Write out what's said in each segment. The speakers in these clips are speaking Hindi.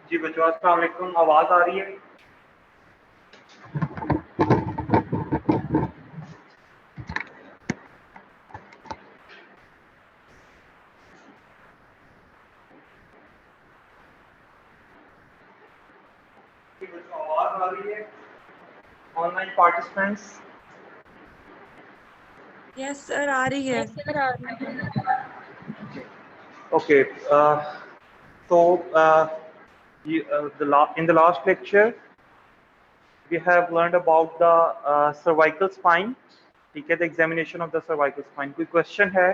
जी बच्चों, अस्सलाम वालेकुम। आवाज़ आ रही है? जी बच्चों, आवाज़ आ रही है? Online participants. यस सर, आ रही है। Okay. So in the last lecture we have learned about the cervical spine. ठीक है, the examination of the cervical spine. कोई question है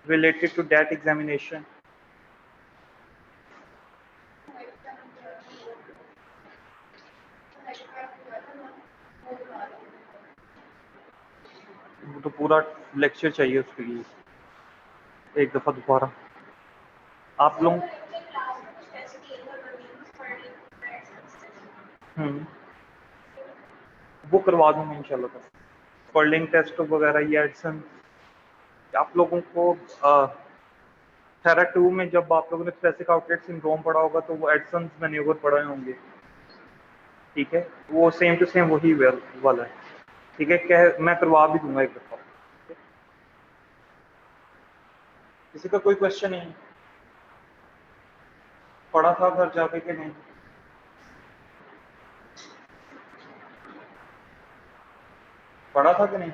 related to that examination? वो तो पूरा लेक्चर चाहिए उसके लिए, एक दफ़ा दोबारा आप लोग। वो करवा दूंगा इंशाल्लाह। फर्लिंग टेस्ट वगैरह ये एडसन आप लोगों को थेरा 2 में जब आप लोगों ने स्पेसिफिक आउटलेट सिंड्रोम पढ़ा होगा तो वो एडसन मैन्यूवर पढ़े होंगे। ठीक है, वो सेम टू सेम वही वाला है। ठीक है, क्या मैं करवा भी दूंगा एक दफ़ा। किसी का कोई क्वेश्चन नहीं? पढ़ा था घर जाके कि नहीं? पढ़ा था कि नहीं?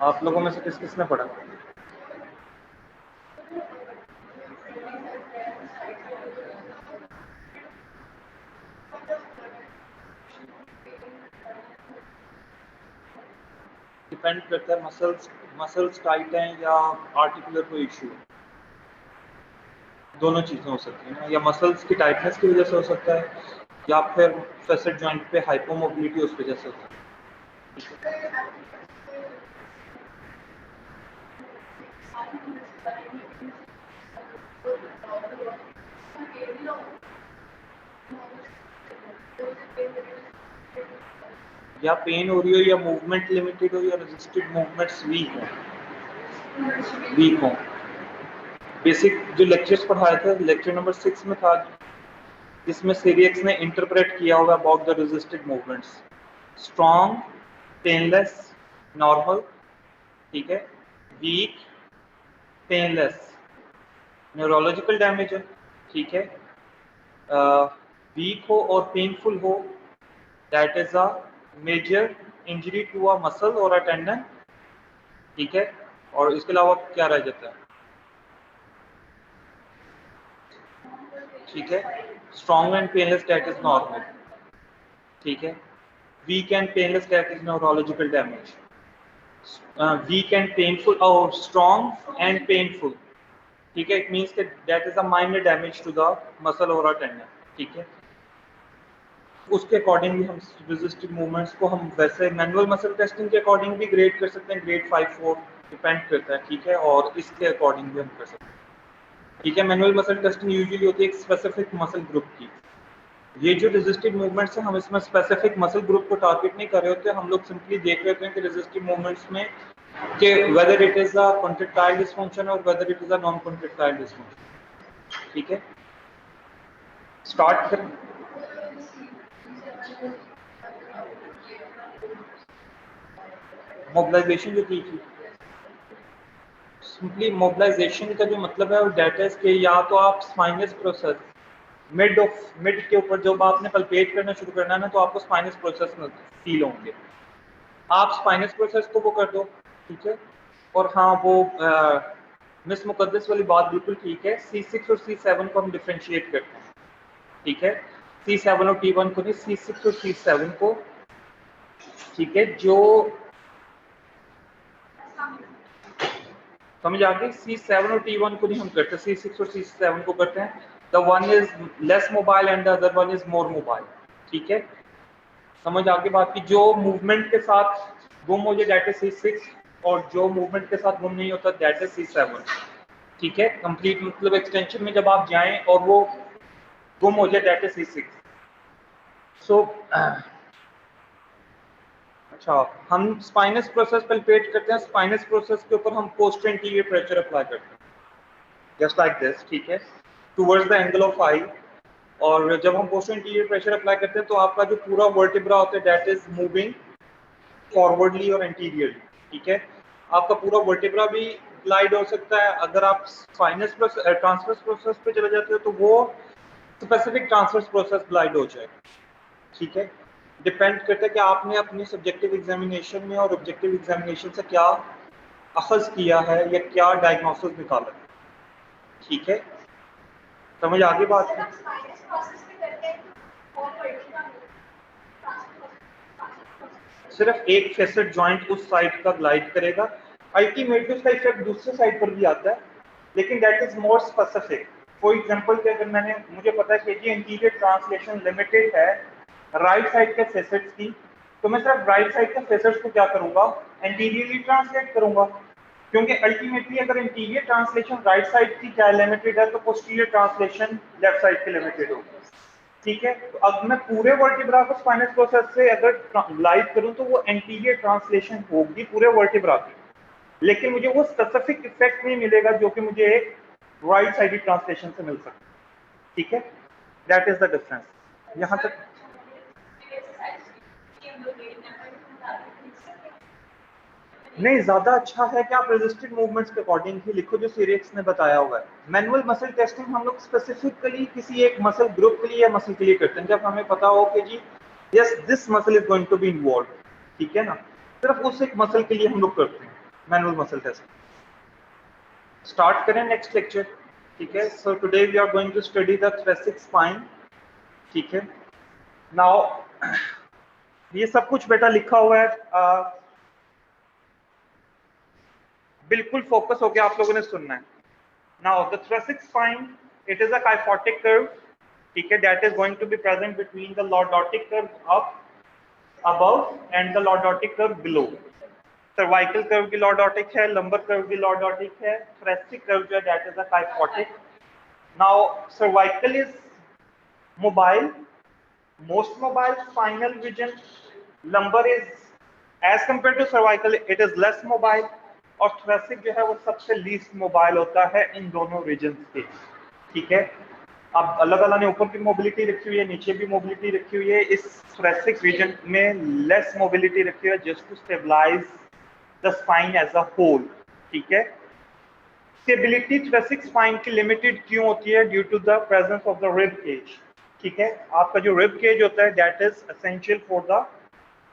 आप लोगों में से किस किसने पढ़ा? डिपेंड करता है मसल्स टाइट हैं या आर्टिकुलर कोई इशू है। दोनों चीज़ें हो सकती हैं, या मसल्स की टाइटनेस की वजह से हो सकता है या फिर फैसेट जॉइंट पे हाइपोमोबिलिटी उस वजह से होता है। या पेन हो रही हो या मूवमेंट लिमिटेड हो या रेजिस्टेड मूवमेंट्स वीक हो। बेसिक जो लेक्चर्स पढ़ाए थे लेक्चर नंबर 6 में था, जिसमें सीरियक्स ने इंटरप्रेट किया होगा about the resisted movements. Strong, painless, normal, ठीक है, वीक, पेनलेस, न्यूरोलॉजिकल डैमेज है, ठीक है, वीक हो और पेनफुल हो, that is a major injury to a muscle और अ टेंडन, ठीक है। और इसके अलावा क्या रह जाता है? ठीक है, strong and painless that is normal, ठीक है। Weak and painless that is neurological damage. Weak and painful और स्ट्रॉन्ग एंड पेनफुल, ठीक है, it means that is a minor damage to the muscle और अ टेंडन, ठीक है। उसके अकॉर्डिंग भी हम रेजिस्टिव मूवमेंट्स को हम वैसे मैनुअल मसल टेस्टिंग के अकॉर्डिंग भी ग्रेड कर सकते हैं, ग्रेड 5-4 डिपेंड करता है, ठीक है। और इसके अकॉर्डिंग भी हम कर सकते हैं, ठीक है। मैनुअल मसल टेस्टिंग यूजुअली होती है एक स्पेसिफिक मसल ग्रुप की। ये जो रेजिस्टिव मूवमेंट्स हैं, हम इसमें स्पेसिफिक मसल ग्रुप को टारगेट नहीं कर रहे होते, हम लोग सिंपली देख रहे होते हैं कि रेजिस्टिव मूवमेंट्स में कि whether it is a contractile dysfunction और whether it is a non contractile dysfunction, ठीक है। स्टार्ट करें। मोबिलाइजेशन जो की थी, सिंपली मोबिलाइजेशन का जो मतलब है वो डेटा है कि या तो आप स्पाइनस प्रोसेस मिड के ऊपर जब आपने पल्पेट करना शुरू करना है ना, तो आपको स्पाइनस प्रोसेस फील होंगे। आप स्पाइनस प्रोसेस को वो कर दो, ठीक है। और हाँ, वो मिस मुकद्दस वाली बात बिल्कुल ठीक है, C6 और C7 को हम डिफ्रेंशिएट करते हैं, ठीक है। C7 और T1 को नहीं, C6 और C7 को, ठीक है। जो समझ आ गई, C7 और T1 को नहीं हम करते, C6 और C7 को करते हैं। The one is less mobile and the other one is more mobile, ठीक है। समझ आ गई बात की, जो मूवमेंट के साथ गुम हो जाए दैट इज C6 और जो मूवमेंट के साथ गुम नहीं होता दैट इज C7, ठीक है। कंप्लीट मतलब एक्सटेंशन में जब आप जाएं और वो गुम हो जाए दैट इज C6। सो अच्छा, हम स्पाइनस प्रोसेस पल्पेट करते हैं, स्पाइनस प्रोसेस के ऊपर हम पोस्ट एंटीरियर प्रेशर अप्लाई करते हैं, जस्ट लाइक दिस, ठीक है, टुवर्ड्स द एंगल ऑफ आई। और जब हम पोस्ट एंटीरियर प्रेशर अप्लाई करते हैं तो आपका जो पूरा वर्टिब्रा होता है दैट इज मूविंग फॉरवर्डली और एंटीरियरली, ठीक है। आपका पूरा वर्टिब्रा भी ग्लाइड हो सकता है। अगर आप स्पाइनस ट्रांसवर्स प्रोसेस पे चले जाते हो तो वो स्पेसिफिक ट्रांसवर्स प्रोसेस ग्लाइड हो जाएगा, ठीक है। डिपेंड करता है कि आपने अपनी सब्जेक्टिव एग्जामिनेशन में और ऑब्जेक्टिव एग्जामिनेशन से क्या अखज़ किया है या क्या डायग्नोसिस निकाला है, ठीक है। समझ आ गई बात की? सिर्फ एक फेसेट जॉइंट उस साइड का ग्लाइड करेगा, अल्टीमेटली उसका इफेक्ट दूसरे साइड पर भी आता है, लेकिन that is more specific. For example कि अगर मुझे पता है कि जी इंटीरियर ट्रांसलेशन लिमिटेड है राइट साइड के फेसेट्स की, तो मैं सिर्फ राइट साइड के फेसेट्स को क्या करूंगा, एंटीरियरली ट्रांसलेट करूंगा, क्योंकि अल्टीमेटली अगर इंटीरियर ट्रांसलेशन राइट साइड की क्या लिमिटेड है तो पोस्टीरियर ट्रांसलेशन लेफ्ट साइड की लिमिटेड होगी, ठीक है। तो अब मैं पूरे वर्टिब्रा को स्पाइनस प्रोसेस से अगर ग्लाइड करूं तो वो एंटीरियर ट्रांसलेशन होगी पूरे वर्टिब्रा की, लेकिन मुझे वो स्पेसिफिक इफेक्ट नहीं मिलेगा जो कि मुझे एक राइट साइडेड ट्रांसलेशन से मिल सकता है, ठीक है। That is the difference. यहां तक नहीं, ज्यादा अच्छा है कि आप रजिस्टर्ड मूवमेंट्स के अकॉर्डिंग ही लिखो जो सीरियस ने बताया हुआ है। मैनुअल मसल टेस्टिंग हम लोग स्पेसिफिकली किसी एक मसल ग्रुप के लिए या मसल के लिए करते हैं, जब हमें पता हो कि जी yes this muscle is going to be involve, ठीक है ना, सिर्फ उस एक मसल के लिए हम लोग करते हैं मैनुअल मसल टेस्टिंग। स्टार्ट करें नेक्स्ट लेक्चर, ठीक है। So today we are going to study the thoracic spine, ठीक है। नाउ ये सब कुछ बेटा लिखा हुआ है, बिल्कुल फोकस होकर आप लोगों ने सुनना है। Now the thoracic spine, it is a kyphotic curve, ठीक है, that is going to be present between the lordotic curve up above and the lordotic curve below. Cervical curve भी लॉर्डोटिक है, लंबर कर्व भी लॉर्डोटिक है, thoracic कर्व जो है that is a kyphotic. Now cervical is mobile, most mobile spinal region. Lumbar is as compared to cervical it is less mobile, और thoracic जो है वो सबसे लीस्ट मोबाइल होता है इन दोनों रीजन्स के, ठीक है। अब अलग अलग ने ऊपर की मोबिलिटी रखी हुई है, नीचे भी मोबिलिटी रखी हुई है, इस thoracic रीजन में लेस मोबिलिटी रखी हुई है just to stabilise the spine as a whole, ठीक है। स्टेबिलिटी thoracic स्पाइन की लिमिटेड क्यों होती है? Due to the presence of the rib cage, ठीक है। आपका जो रिब केज होता है that is essential for the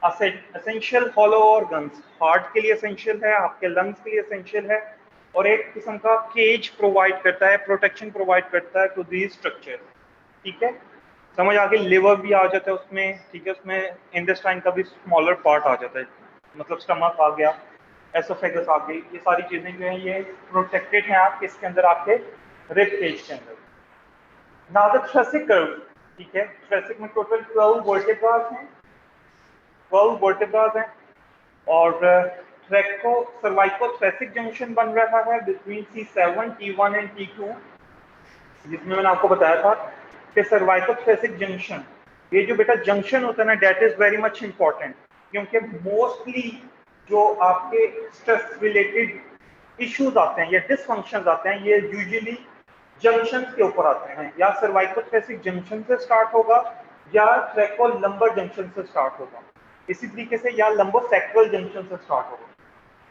essential hollow organs, heart के लिए एसेंशियल है, आपके लंग्स के लिए एसेंशियल है, और एक किस्म का केज प्रोवाइड करता है, प्रोटेक्शन प्रोवाइड करता है टू दीज स्ट्रक्चर, ठीक है। समझ आ गई? लिवर भी आ जाता है उसमें, ठीक है, उसमें इंटेस्टाइन का भी स्मॉलर पार्ट आ जाता है, मतलब स्टमक आ गया, एसोफेगस आ गई, ये सारी चीजें जो है ये प्रोटेक्टेड हैं आप किसके अंदर, आपके रिब केज के अंदर। नाउ द thoracic कर्व, ठीक है, thoracic में टोटल 12 वर्टेब्रास हैं, 12 वर्टेब्रास हैं, और ट्रैको सर्वाइको-thoracic जंक्शन बन रहा है between C7, T1 and T2, जिसमें मैंने आपको बताया था कि सर्वाइको-thoracic जंक्शन, ये जो बेटा जंक्शन होता है ना that is very much important, क्योंकि मोस्टली जो आपके स्ट्रेस रिलेटेड इश्यूज आते हैं या डिसफंक्शंस आते हैं ये यूजुअली जंक्शन के ऊपर आते हैं, या सर्वाइको-thoracic जंक्शन से स्टार्ट होगा या ट्रैको-लंबर जंक्शन से स्टार्ट होगा, इसी तरीके से या लंबोसैक्रल जंक्शन से स्टार्ट होगा,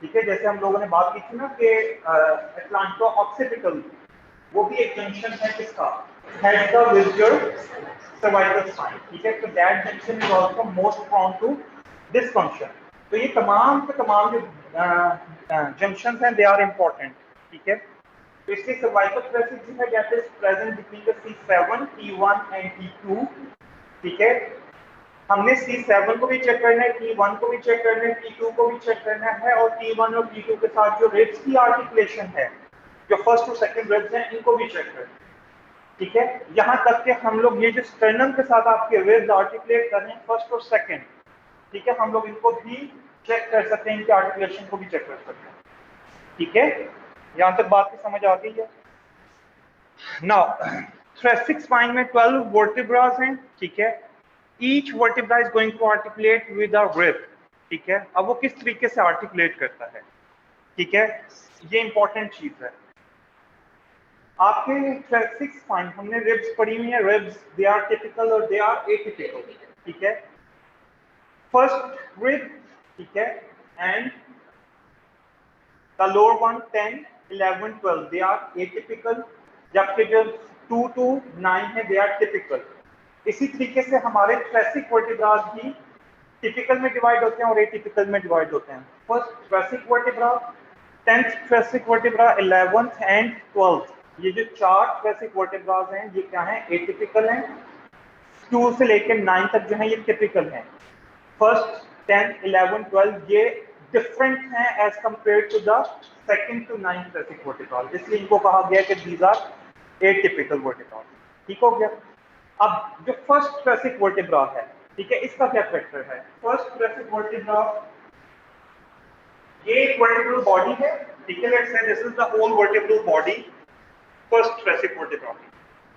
ठीक है। जैसे हम लोगों ने बात की थी ना कि एटलांटो ऑक्सीपिटल, वो भी एक जंक्शन है किसका, हेड का विद योर सर्वाइकल स्पाइन, ठीक है। तो that junction is also most prone to dysfunction. तो ये तमाम के तमाम जो जंक्शंस हैं दे आर इंपॉर्टेंट, ठीक है। तो इसलिए सर्वाइको-thoracic जो है that is present between the C7, T1 and T2, ठीक है। हमने C7 को भी चेक करना है, T1 को भी चेक करना है, T2 को भी चेक करना है, और T1 और T2 के साथ जो रिब्स की आर्टिकुलेशन है, जो फर्स्ट और सेकंड रिब्स हैं, इनको भी चेक करना है, ठीक है। यहाँ तक कि हम लोग ये जो स्टर्नम के साथ आपके रिब्स आर्टिकुलेट कर रहे हैं फर्स्ट और सेकंड, ठीक है, हम लोग इनको भी चेक कर सकते हैं, इनकी आर्टिकुलेशन को भी चेक कर सकते हैं, ठीक है। यहाँ तक बात की समझ आ गई है? नाउ thoracic स्पाइन में 12 वर्टिब्रास हैं, ठीक है। Each vertebra is going to articulate with a rib, ठीक है। अब वो किस तरीके से आर्टिकुलेट करता है, ठीक है, ये इंपॉर्टेंट चीज है। आपके थोरैसिक स्पाइन, हमने रिब्स पढ़ी हुई है, रिब्स दे आर टिपिकल और दे आर एटिपिकल, ठीक है। फर्स्ट रिब, ठीक है, and the lower one 10, 11, 12 they are atypical, जबकि जो 2 to 9 है दे आर टिपिकल। इसी तरीके से हमारे थोरैसिक वर्टिब्रास भी टिपिकल में डिवाइड होते हैं और एटिपिकल में डिवाइड होते हैं। First thoracic vertebra, 10th thoracic vertebra, 11th and 12th, ये जो 4 थोरैसिक वर्टिब्रास हैं ये क्या हैं, एटिपिकल हैं। 2 से लेकर 9 तक जो है ये टिपिकल हैं। फर्स्ट 10, 11, 12 ये डिफरेंट हैं as compare to the second to 9 thoracic vertebras, इसलिए इनको कहा गया कि दीज आर एटिपिकल वर्टिब्रास। ठीक हो गया। अब जो फर्स्ट थोरैसिक वर्टिब्रा है, ठीक है, इसका क्या फैक्टर है। फर्स्ट थोरैसिक वर्टिब्रा, ये एक वर्टिब्रल बॉडी है, ठीक है, let's say this is the whole vertebral body, first thoracic vertebra.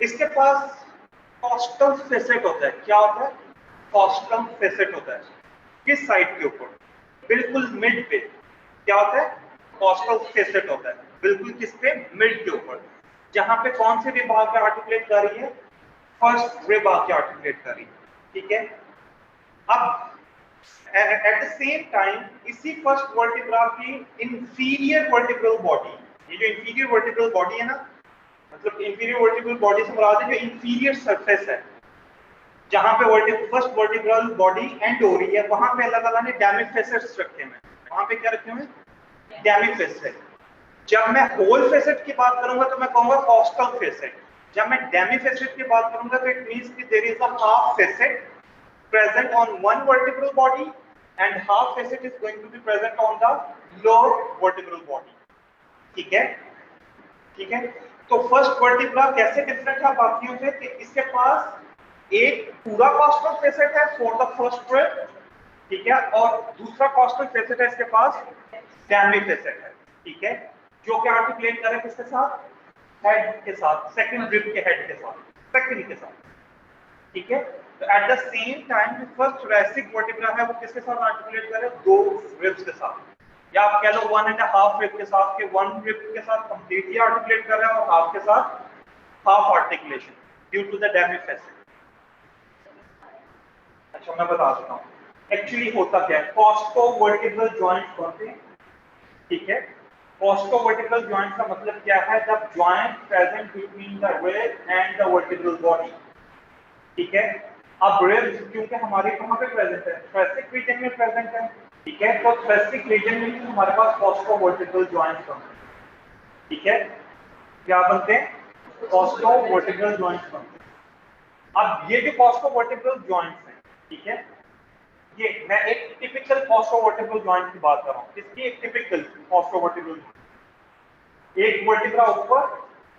इसके पास कॉस्टल फेसेट होता है। क्या होता है, कॉस्टल फेसेट होता है। किस साइड के ऊपर, बिल्कुल मिड पे। क्या होता है, कॉस्टल फेसेट होता है बिल्कुल किस पे, मिड के ऊपर, जहां पे कौन सी रिब आके आर्टिकुलेट कर रही है, फर्स्ट रिब आके आर्टिकुलेट कर रही है, ठीक है। अब एट द सेम टाइम इसी फर्स्ट वर्टिब्रा की इंफीरियर वर्टिब्रल बॉडी, ये जो इंफीरियर वर्टिब्रल बॉडी है ना, मतलब इंफीरियर वर्टिब्रल बॉडी से मुराद है जो इंफीरियर सरफेस है, जहां पे फर्स्ट वर्टिब्रल बॉडी एंड हो रही है, वहां पे अल्लाह ताला ने डैमिक फेसेट्स रखे हैं। वहां पे क्या रखे हुए, डैमिक फेसेट। जब मैं होल फेसेट की बात करूंगा तो मैं कहूंगा कॉस्टल फेसेट। जब मैं डैमिक फेसेट की बात करूंगा तो इट मींस कि there is a half facet present on one vertebral body and half facet is going to be present on the lower vertebral body, ठीक है, ठीक है। तो फर्स्ट वर्टिब्रा कैसे डिफरेंट है बाकियों से कि इसके पास एक पूरा कॉस्टल फेसेट है फॉर द फर्स्ट रिब, ठीक है, और दूसरा कॉस्टल फेसेट है इसके पास डैमिक फेसेट है, ठीक है, जो कि आर्टिकुलेट करे किसके साथ, हेड के साथ, सेकंड रिब के हेड के साथ, सेकंड के साथ, ठीक है। तो एट द सेम टाइम जो फर्स्ट थोरैसिक वर्टिब्रा है वो किसके साथ आर्टिकुलेट करे, 2 रिब्स के साथ, या आप कह लो 1.5 रिब के साथ, के 1 रिब के साथ कंप्लीटली आर्टिकुलेट कर रहा है और हाफ के साथ half articulation due to the damage facet. अच्छा मैं बता देता हूं एक्चुअली होता क्या है। कॉस्टोवर्टिब्रल जॉइंट्स बनते हैं, ठीक है। कॉस्टोवर्टिब्रल जॉइंट का मतलब क्या है, the joint present between the rib end the vertebral body, ठीक है। अब रिब्स क्योंकि हमारे कहां पे प्रेजेंट है, थोरैसिक रीजन में प्रेजेंट है, ठीक है, तो थोरैसिक रीजन में हमारे पास कॉस्टोवर्टिब्रल जॉइंट्स बनते हैं, ठीक है। क्या बनते हैं, कॉस्टोवर्टिब्रल जॉइंट्स बनते हैं। अब ये जो कॉस्टोवर्टिब्रल जॉइंट्स हैं, ठीक है, ये मैं एक टिपिकल कॉस्टोवर्टिब्रल जॉइंट की बात कर रहा हूं। इसकी एक टिपिकल कॉस्टोवर्टिब्रल, एक वर्टिब्रा ऊपर,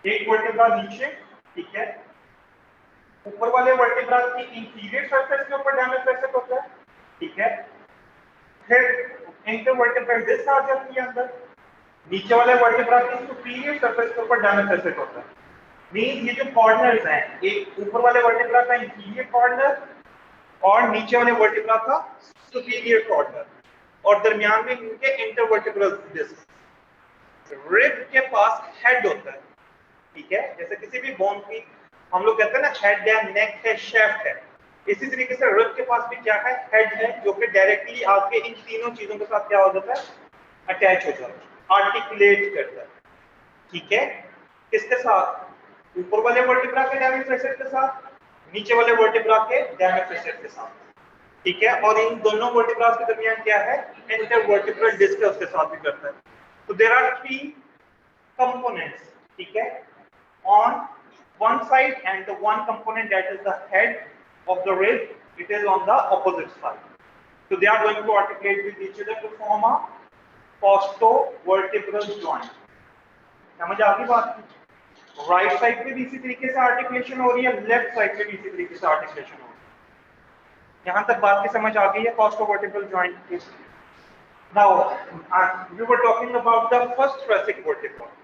एक वर्टिब्रा नीचे, ठीक है। ऊपर वाले वर्टिब्रा की इंफीरियर सरफेस के ऊपर डैमेज फेसेट होता है, ठीक है। फिर इंटरवर्टिब्रल डिस्क आ जाती है अंदर, नीचे वाले वर्टिब्रा की सुपीरियर सरफेस के ऊपर डैमेज फेसेट होता है। मींस ये जो कॉर्नर्स हैं, एक ऊपर वाले वर्टिब्रा का इंफीरियर कॉर्नर और नीचे वाले वर्टिब्रा का सुपीरियर कॉर्नर, और दरमियान में इनके इंटरवर्टिब्रल डिस्क। रिब के पास हेड होता है, ठीक है, जैसे किसी भी बोन की हम लोग कहते हैं ना हेड है, नेक है, शेफ्ट है, इसी तरीके से रिब के पास भी क्या है, हेड है, जो कि डायरेक्टली आपके इन तीनों चीजों के साथ क्या हो जाता है, अटैच हो जाता है, आर्टिकुलेट करता है, ठीक है। किसके साथ, ऊपर वाले वर्टिब्रा के डैमेज फेसेट के साथ, नीचे वाले वर्टिब्रा के डैमेज फेसेट के साथ, ठीक है। और इन दोनों वर्टिब्रास के दरमियान क्या है, इंटरवर्टिब्रल डिस्क है, उसके साथ भी करता है। तो देयर आर 3 components, ठीक है, on one side, and the one component that is the head of the rib, it is on the opposite side. So they are going to articulate with each other to form a costovertebral joint. समझ आ गई बात की? राइट साइड पे भी इसी तरीके से आर्टिकुलेशन हो रही है, लेफ्ट साइड पे भी इसी तरीके से आर्टिकुलेशन हो रही है। यहां तक बात की समझ आ गई है costovertebral joint की? Now we were talking about the first thoracic vertebra.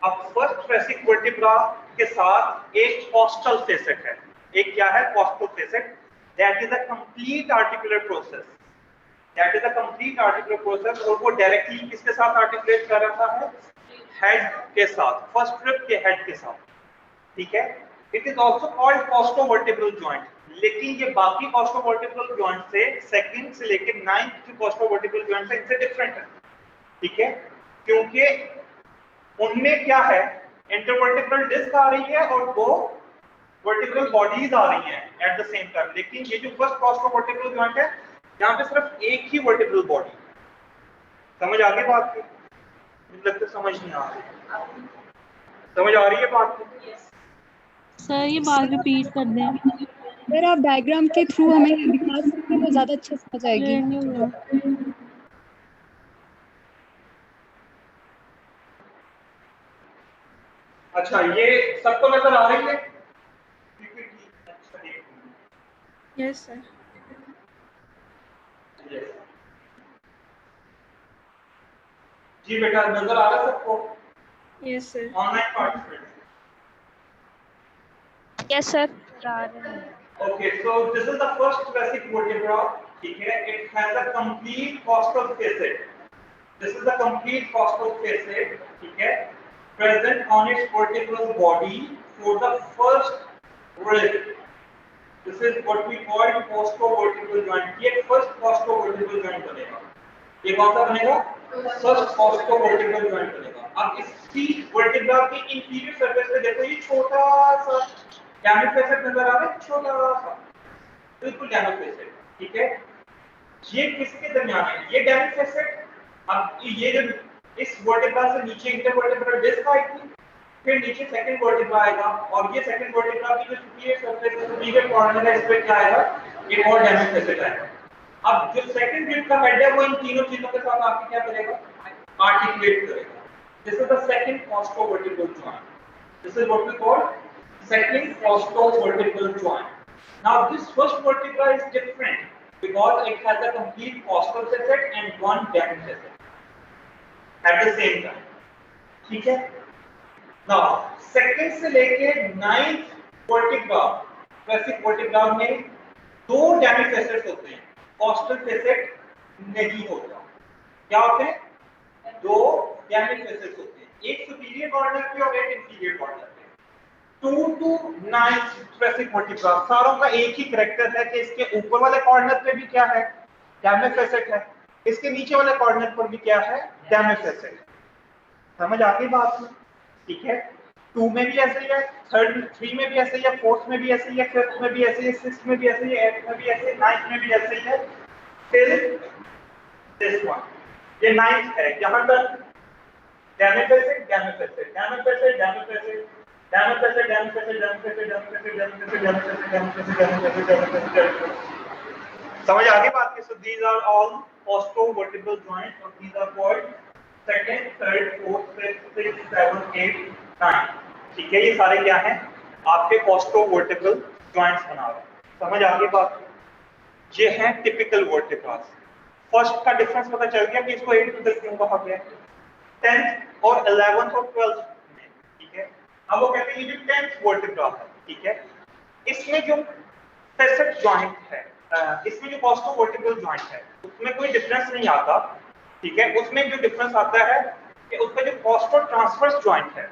अब फर्स्ट थोरैसिक वर्टिब्रा के साथ एक कॉस्टल फेसेट है। एक क्या है, costal facet, that is a complete articular process, that is a complete articular process, और वो डायरेक्टली किसके साथ आर्टिकुलेट कर रहा है, हेड के साथ, फर्स्ट रिब के हेड के साथ, ठीक है। It is also called costovertebral joint, लेकिन ये बाकी कॉस्टोवर्टिब्रल जॉइंट से सेकंड से लेकर 9th जो कॉस्टोवर्टिब्रल जॉइंट है इनसे डिफरेंट है, ठीक है, क्योंकि उनमें क्या है, इंटरवर्टिब्रल डिस्क आ रही है और दो वर्टिब्रल बॉडीज आ रही हैं एट द सेम टाइम, लेकिन ये जो फर्स्ट कॉस्टोवर्टिब्रल जॉइंट है यहाँ पे सिर्फ एक ही वर्टिब्रल बॉडी। समझ आ गई बात की? मुझे लगता है समझ नहीं आ रही, समझ आ रही है बात की? सर ये बात रिपीट कर दें। सर आप डायग्राम के थ्रू हमें दिखा सकते हैं तो ज्यादा अच्छे से समझ आएगी। क्लियर नहीं हुआ। अच्छा, ये सबको नजर आ रही है? अच्छा, यस सर। जी बेटा, नजर आ रहा है सबको? Yes sir. Online participant? Yes sir. Okay, so this is the first basic vertebra, ठीक है, it has a complete costal facet. This is the complete costal facet, ठीक है, present on its vertebral body for the first rib. This is what we call costovertebral joint. ये first costovertebral joint बनेगा। ये कौन सा बनेगा? First costovertebral joint बनेगा। अब इसकी vertebra की inferior surface पे देखो, ये छोटा सा डैमेज फेसेट नजर आ रहा है, छोटा सा, बिल्कुल डैमेज फेसेट, ठीक है। ये किसके दरमियान है? ये डैमेज फेसेट, अब ये जो इस वर्टिब्रा से नीचे इंटरवर्टिब्रल डिस्क आएगी, फिर नीचे सेकंड वर्टिब्रा आएगा, और ये सेकंड वर्टिब्रा की जो सुपीरियर सरफेस है, सुपीरियर कॉर्नर है, इस पे क्या आएगा, एक और डैमेज फेसेट आएगा। अब जो सेकंड रिब का हेड है वो इन तीनों चीजों के साथ आपकी क्या करेगा, आर्टिकुलेट करेगा। This is the second costovertebral joint, this is what we call second costovertebral joint. Now this first vertebra is different because it has a complete costal facet and one damage facet at the same time, ठीक है। Now second से लेके 9th vertebra, basic vertebra में दो damage facets होते हैं, costal facet नहीं होता। क्या होते हैं? दो damage facets होते हैं, एक superior corner पे और एक inferior corner पे। 2 to 9th basic vertebra सारों का एक ही कैरेक्टर है कि इसके ऊपर वाले कॉर्नर पे भी क्या है, डैमेज फेसेट है, इसके नीचे वाले कॉर्नर पर भी क्या है, डैमेज फेसेट। समझ आ गई बात में? ठीक है, 2 में भी ऐसे ही है, 3 में भी ऐसे ही है, 4th में भी ऐसे ही है, 5th में भी ऐसे ही है, 6th में भी ऐसे ही है, 8th में भी ऐसे ही, 9th में भी ऐसे ही है, फिर दिस वन, ये 9th है, यहाँ तक damage facet, damage facet, damage facet, damage facet, damage facet, damage facet, damage facet, damage facet, damage facet, damage facet, damage facet, damage facet, damage facet, damage facet। समझ आ गई बात की? So these are all costovertebral joints, और these are called second, third, fourth, fifth, sixth, seventh, eighth, ninth। ठीक है, ये सारे क्या हैं? आपके costovertebral joints बना रहे हैं। समझ आ गई बात? ये हैं typical vertebrae। फर्स्ट का डिफरेंस पता चल गया कि इसको 8th तक क्यों कहा गया, 10th और 11th और 12th में, ठीक है। अब वो कहते हैं ये जो 10th वर्टिब्रा है, ठीक है, इसमें जो फेसेट जॉइंट है, इसमें जो कॉस्टोवर्टिब्रल जॉइंट है उसमें कोई डिफरेंस नहीं आता, ठीक है। उसमें जो डिफरेंस आता है कि उसका जो कॉस्टो ट्रांसवर्स जॉइंट है,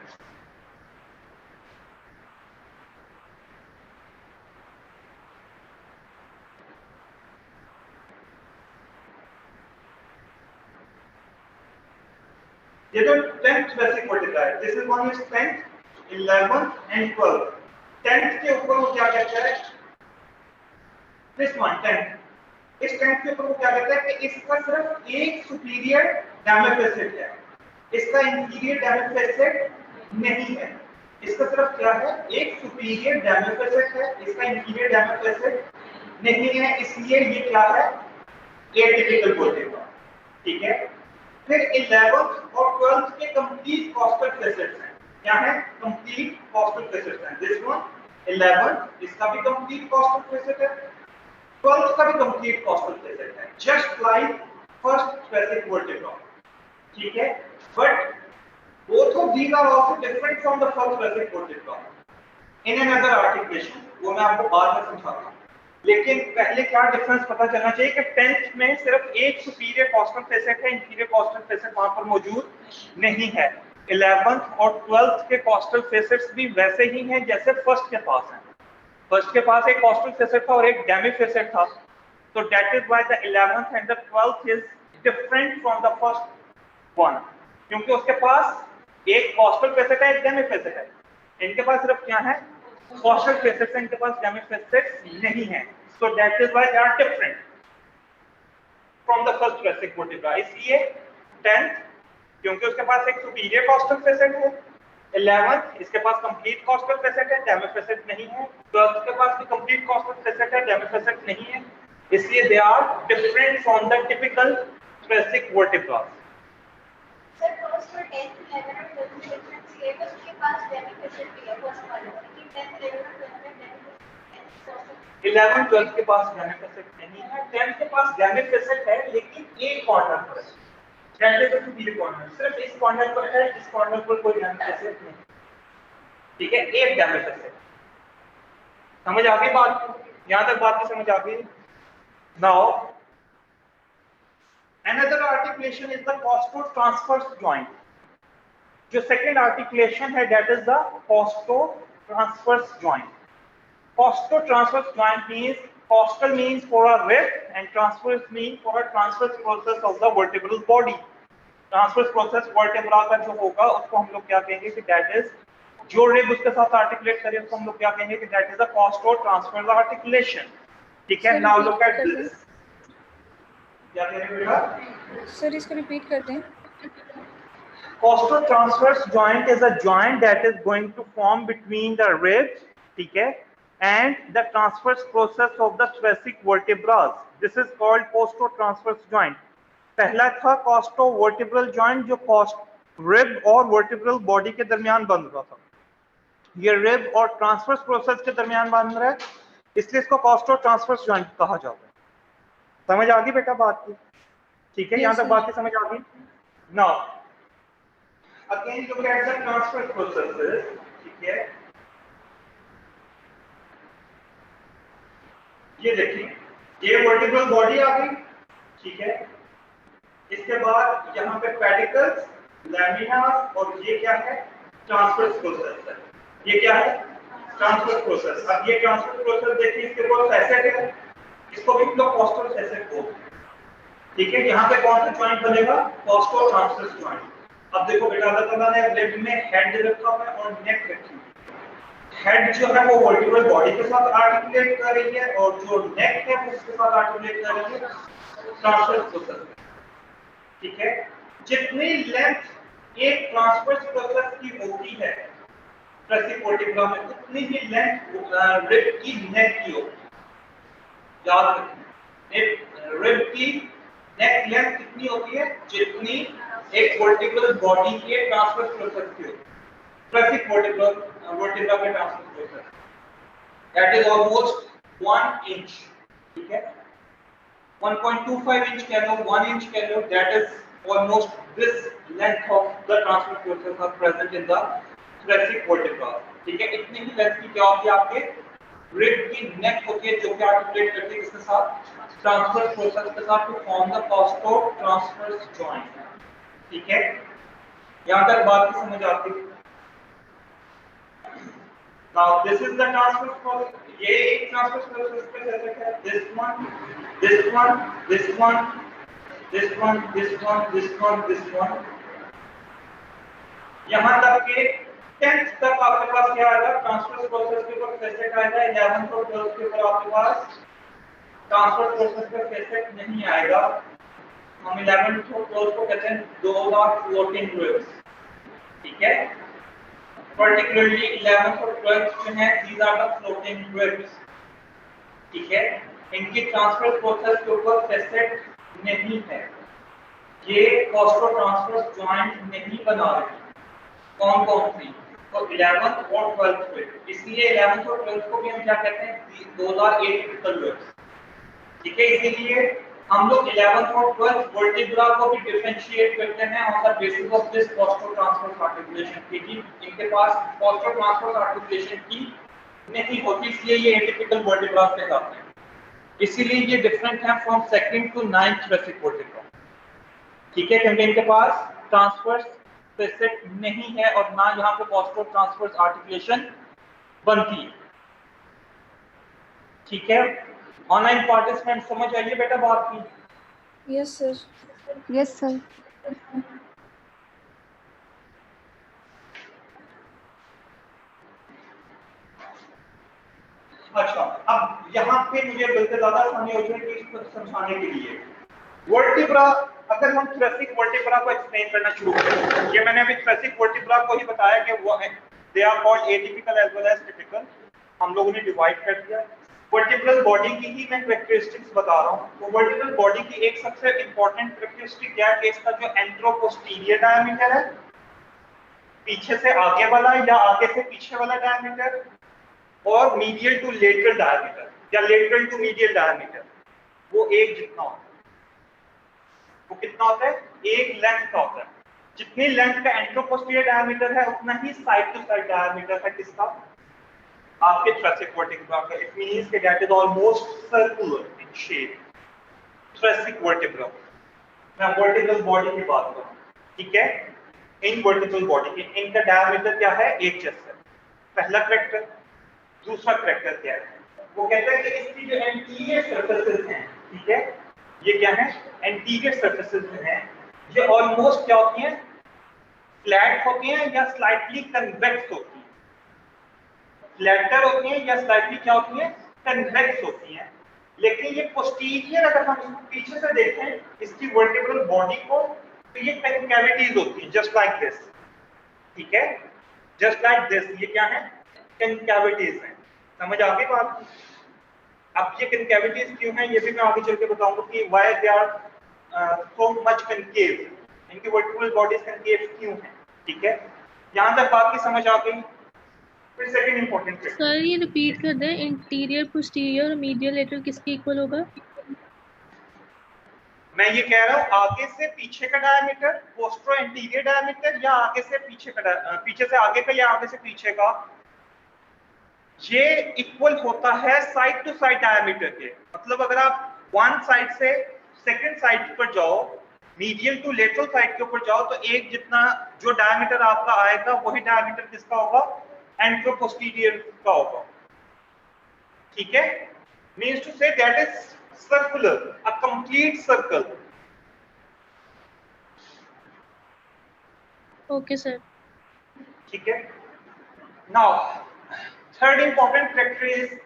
ये जो 10th बेसिक वर्टिब्रा है, this is one is 10th, 11th and 12th। 10th के ऊपर वो क्या कहता है, दिस वन 10th, इस 10th के ऊपर वो क्या कहता है कि इसका सिर्फ एक सुपीरियर डैमेज फेसेट है, इसका इंफीरियर डैमेज फेसेट नहीं है। इसका सिर्फ क्या है, एक सुपीरियर डैमेज फेसेट है, इसका इंफीरियर डैमेज फेसेट नहीं है, इसलिए ये क्या है, एटिपिकल वर्टिब्रा, ठीक है। फिर 11th और 12th के कंप्लीट कॉस्टल फेसेट्स हैं, क्या है, कंप्लीट कॉस्टल फेसेट है। दिस वन 11 इसका भी कंप्लीट कॉस्टल फेसेट है, 12th का भी कंप्लीट कॉस्टल फेसेट है, just like first basic vertebra, ठीक है। But both of these are also different from the first basic vertebra in another articulation, वो मैं आपको बाद में समझाता हूँ, लेकिन पहले क्या डिफरेंस पता चलना चाहिए कि 10th में सिर्फ एक सुपीरियर कॉस्टल फेसेट है, इंफीरियर कॉस्टल फेसेट वहां पर मौजूद नहीं है। 11th और 12th के कॉस्टल फेसेट्स भी वैसे ही हैं जैसे फर्स्ट के पास हैं। फर्स्ट के पास एक कॉस्टल फेसेट था और एक डेमी फेसेट था, तो that is why the 11th and the 12th is different from the first one, क्योंकि उसके पास एक कॉस्टल फेसेट है, एक डेमी फेसेट है। इनके पास सिर्फ क्या है, कॉस्टल फेसेट्स, इनके पास डेमी फेसेट्स नहीं है। So that is why they are different from the first thoracic vertebra. इसलिए 10th क्योंकि उसके पास एक सुपीरियर कॉस्टल फेसेट है, 11th इसके पास कंप्लीट कॉस्टल फेसेट है, डेमी फेसेट नहीं है, 12th के पास भी कंप्लीट कॉस्टल फेसेट है, डेमी फेसेट नहीं है, इसलिए they are different from the typical thoracic vertebra. Sir first और 10th 11 और 12 सेक्शन सिलेबस के पास डेमी फेसेट भी है फर्स्ट वाले, लेकिन 10th 11 और 12 में डेमी फेसेट 11 12 के पास डेमी फेसेट नहीं है, 10th के पास डेमी फेसेट है लेकिन एक कॉर्नर पर है। 10th के सुपीरियर कॉर्नर सिर्फ इस कॉर्नर पर है, इस कॉर्नर पर कोई डेमी फेसेट नहीं। ठीक है, एक डेमी फेसेट। समझ आ गई बात? यहां तक बात की समझ आ गई? Now another articulation is the costotransverse joint. जो सेकंड आर्टिकुलेशन है that is the costotransverse joint. Costotransverse joint means costal means for a rib and transverse means for a transverse process of the vertebral body. Transverse process vertebra का जो होगा उसको हम लोग क्या कहेंगे कि that is, जो rib उसके साथ articulate करे उसको हम लोग क्या कहेंगे कि that is the costotransverse articulation. ठीक है, now look at this. क्या कह रहे हो बेटा? सर इसको रिपीट करते हैं। Costotransverse joint is a joint that is going to form between the ribs, ठीक है, and the transverse process of the thoracic vertebrae. This is called costotransverse joint. पहला था costovertebral joint जो rib और vertebral body के दरमियान बन रहा था। ये rib और transverse process के दरमियान बन रहा है, इसलिए इसको costotransverse joint कहा जाता है। समझ आ गई बेटा बात की? ठीक है, यहाँ तक बात की समझ आ गई? Now again look at the transverse processes, ठीक है, ये देखिए, ये वर्टिब्रल बॉडी आ गई, ठीक है, इसके बाद यहाँ पे पेडिकल्स, लैमिनास, और ये क्या है, ट्रांसवर्स प्रोसेस है। ये क्या है, ट्रांसवर्स प्रोसेस। अब ये ट्रांसवर्स प्रोसेस देखिए, इसके ऊपर फैसेट है, इसको भी लोग कॉस्टल फैसेट बोलते हैं। ठीक है, यहाँ पे कौन सा जॉइंट बनेगा, कॉस्टोट्रांसवर्स जॉइंट। अब देखो बेटा, अल्लाह ताला ने रिब में हेड रखा हुआ है और नेक रखी है। हेड जो है वो वर्टिब्रल बॉडी के साथ आर्टिकुलेट कर रही है और जो नेक है वो उसके साथ आर्टिकुलेट कर रही है ट्रांसवर्स प्रोसेस। ठीक है, जितनी लेंथ एक ट्रांसवर्स प्रोसेस की होती है ट्रेसिक वर्टिब्रा में, उतनी ही लेंथ रिब की नेक की होती है। याद रखिए, एक रिब की नेक लेंथ कितनी होती है, जितनी एक वर्टिब्रल बॉडी के ट्रांसवर्स प्रोसेस की होती है। ट्रेसिक वर्टिब्रा के transverse process that is almost 1 inch. ठीक है, 1.25 इंच कह लो, 1 इंच कह लो, that is almost this length of the transverse process are present in the thoracic vertebra. ठीक है, इतनी ही लेंथ की क्या होती है, आपके रिब की नेक होती है जो कि आर्टिकुलेट करती है इसके साथ ट्रांसवर्स प्रोसेस के साथ टू फॉर्म द कॉस्टोट्रांसवर्स जॉइंट। ठीक है, यहां तक बात की समझ आती है? Now this is the transverse process. ये एक transverse process पे चलता है, this one, this one, this one, this one, this one, this one, this one। यहाँ तक के 10th तक आपके पास क्या आएगा, ट्रांसवर्स प्रोसेस के ऊपर फेसेट आएगा। 11th और 12th के ऊपर आपके पास ट्रांसवर्स प्रोसेस पे फेसेट नहीं आएगा। हम 11th और 12th को कहते हैं दो आर फ्लोटिंग रिब्स। ठीक है, particularly 11th और 12th जो है, these are the floating ribs। ठीक है, इनकी ट्रांसवर्स प्रोसेस के ऊपर फेसेट नहीं है, ये कॉस्टोट्रांसवर्स जॉइंट नहीं बना रही। कौन कौन सी, तो 11th और 12th रिब। इसलिए 11th और 12th को भी हम क्या कहते हैं, 2008 रिब्स। ठीक है, इसीलिए हम लोग 11th और 12th वर्टिब्रा को भी डिफरेंशिएट करते हैं on the basis of this costotransverse articulation. क्योंकि इनके पास कॉस्टोट्रांसवर्स आर्टिकुलेशन की नहीं होती, इसलिए ये एटिपिकल वर्टिब्रा कहलाते हैं। इसीलिए ये डिफरेंट है from second to 9th thoracic vertebra। ठीक है, क्योंकि इनके पास ट्रांसवर्स फेसेट नहीं है और ना यहाँ पे पोस्टरो ट्रांसवर्स आर्टिकुलेशन बनती है। ठीक है, ऑनलाइन पार्टिसिपेंट समझ आइए बेटा बात की। Yes, sir. Yes sir. अच्छा, अब यहाँ पे मुझे बिल्कुल ज्यादा आसानी हो जाएगी इसको समझाने के लिए। वर्टिब्रा, अगर हम थोरेसिक वर्टिब्रा को एक्सप्लेन करना शुरू करें, ये मैंने अभी थोरेसिक वर्टिब्रा को ही बताया कि वो they are called atypical as well as typical, हम लोगों ने डिवाइड कर दिया। वर्टिब्रल बॉडी की ही मैं कैरेक्टरिस्टिक्स बता रहा हूँ। तो वर्टिब्रल बॉडी की एक सबसे इंपॉर्टेंट कैरेक्टरिस्टिक क्या है कि इसका जो एंट्रोपोस्टीरियर डायमीटर है, पीछे से आगे वाला या आगे से पीछे वाला डायमीटर, और मीडियल टू लेटरल डायमीटर या लेटरल टू मीडियल डायमीटर, वो एक जितना होता है। वो कितना होता है? एक लेंथ का होता है। जितनी लेंथ का एंट्रोपोस्टीरियर डायमीटर है उतना ही साइड टू साइड डायमीटर है किसका? आपके थोरेसिक वर्टिब्रा का। It means that is almost circular in shape. Thoracic vertebra, मैं वर्टिब्रल बॉडी की बात कर रहा हूं, ठीक है। इन वर्टिब्रल बॉडी के इनका डायमीटर क्या है? एक जैसा। पहला कैरेक्टर। दूसरा कैरेक्टर क्या है? वो कहता है कि इसकी जो एंटीरियर सरफेसेस हैं, ठीक है, ये क्या है? एंटीरियर सरफेसेस हैं, ये ऑलमोस्ट क्या होती हैं? फ्लैट होती हैं या स्लाइटली कन्वेक्स होती हैं। फ्लैटर होती हैं या स्लाइटली क्या होती हैं? कन्वेक्स होती हैं। लेकिन ये पोस्टीरियर, अगर हम इसको पीछे से देखें इसकी वर्टिब्रल बॉडी को, तो ये कनकैविटीज होती हैं, जस्ट लाइक दिस, ठीक है, जस्ट लाइक दिस। ये क्या है? कनकैविटीज हैं। समझ आ गई बात? अब ये कनकैविटीज क्यों हैं ये भी मैं आगे चल के बताऊंगा कि why they are so much concave, इनकी वर्टिब्रल बॉडीज कनकेव क्यों हैं, ठीक है। यहां तक बात की समझ आ गई। फिर सेकंड इंपॉर्टेंट है, सर ये रिपीट कर दें, इंटीरियर पोस्टीरियर और मीडियल लेटरल किसके इक्वल होगा? मैं ये कह रहा हूं आगे से पीछे का डायमीटर, पोस्टरो एंटीरियर डायमीटर, या आगे से पीछे का, पीछे से आगे का या आगे से पीछे का, ये इक्वल होता है साइड टू साइड डायमीटर के। मतलब अगर आप वन साइड से सेकंड साइड पर जाओ, मीडियल टू लेटरल साइड के ऊपर जाओ, तो एक जितना जो डायमीटर आपका आएगा वही डायमीटर किसका होगा? एंट्रोपोस्टीरियर का होगा, ठीक है। Means to say that is circular, a complete circle. Okay sir. ठीक है। Now third important factor is,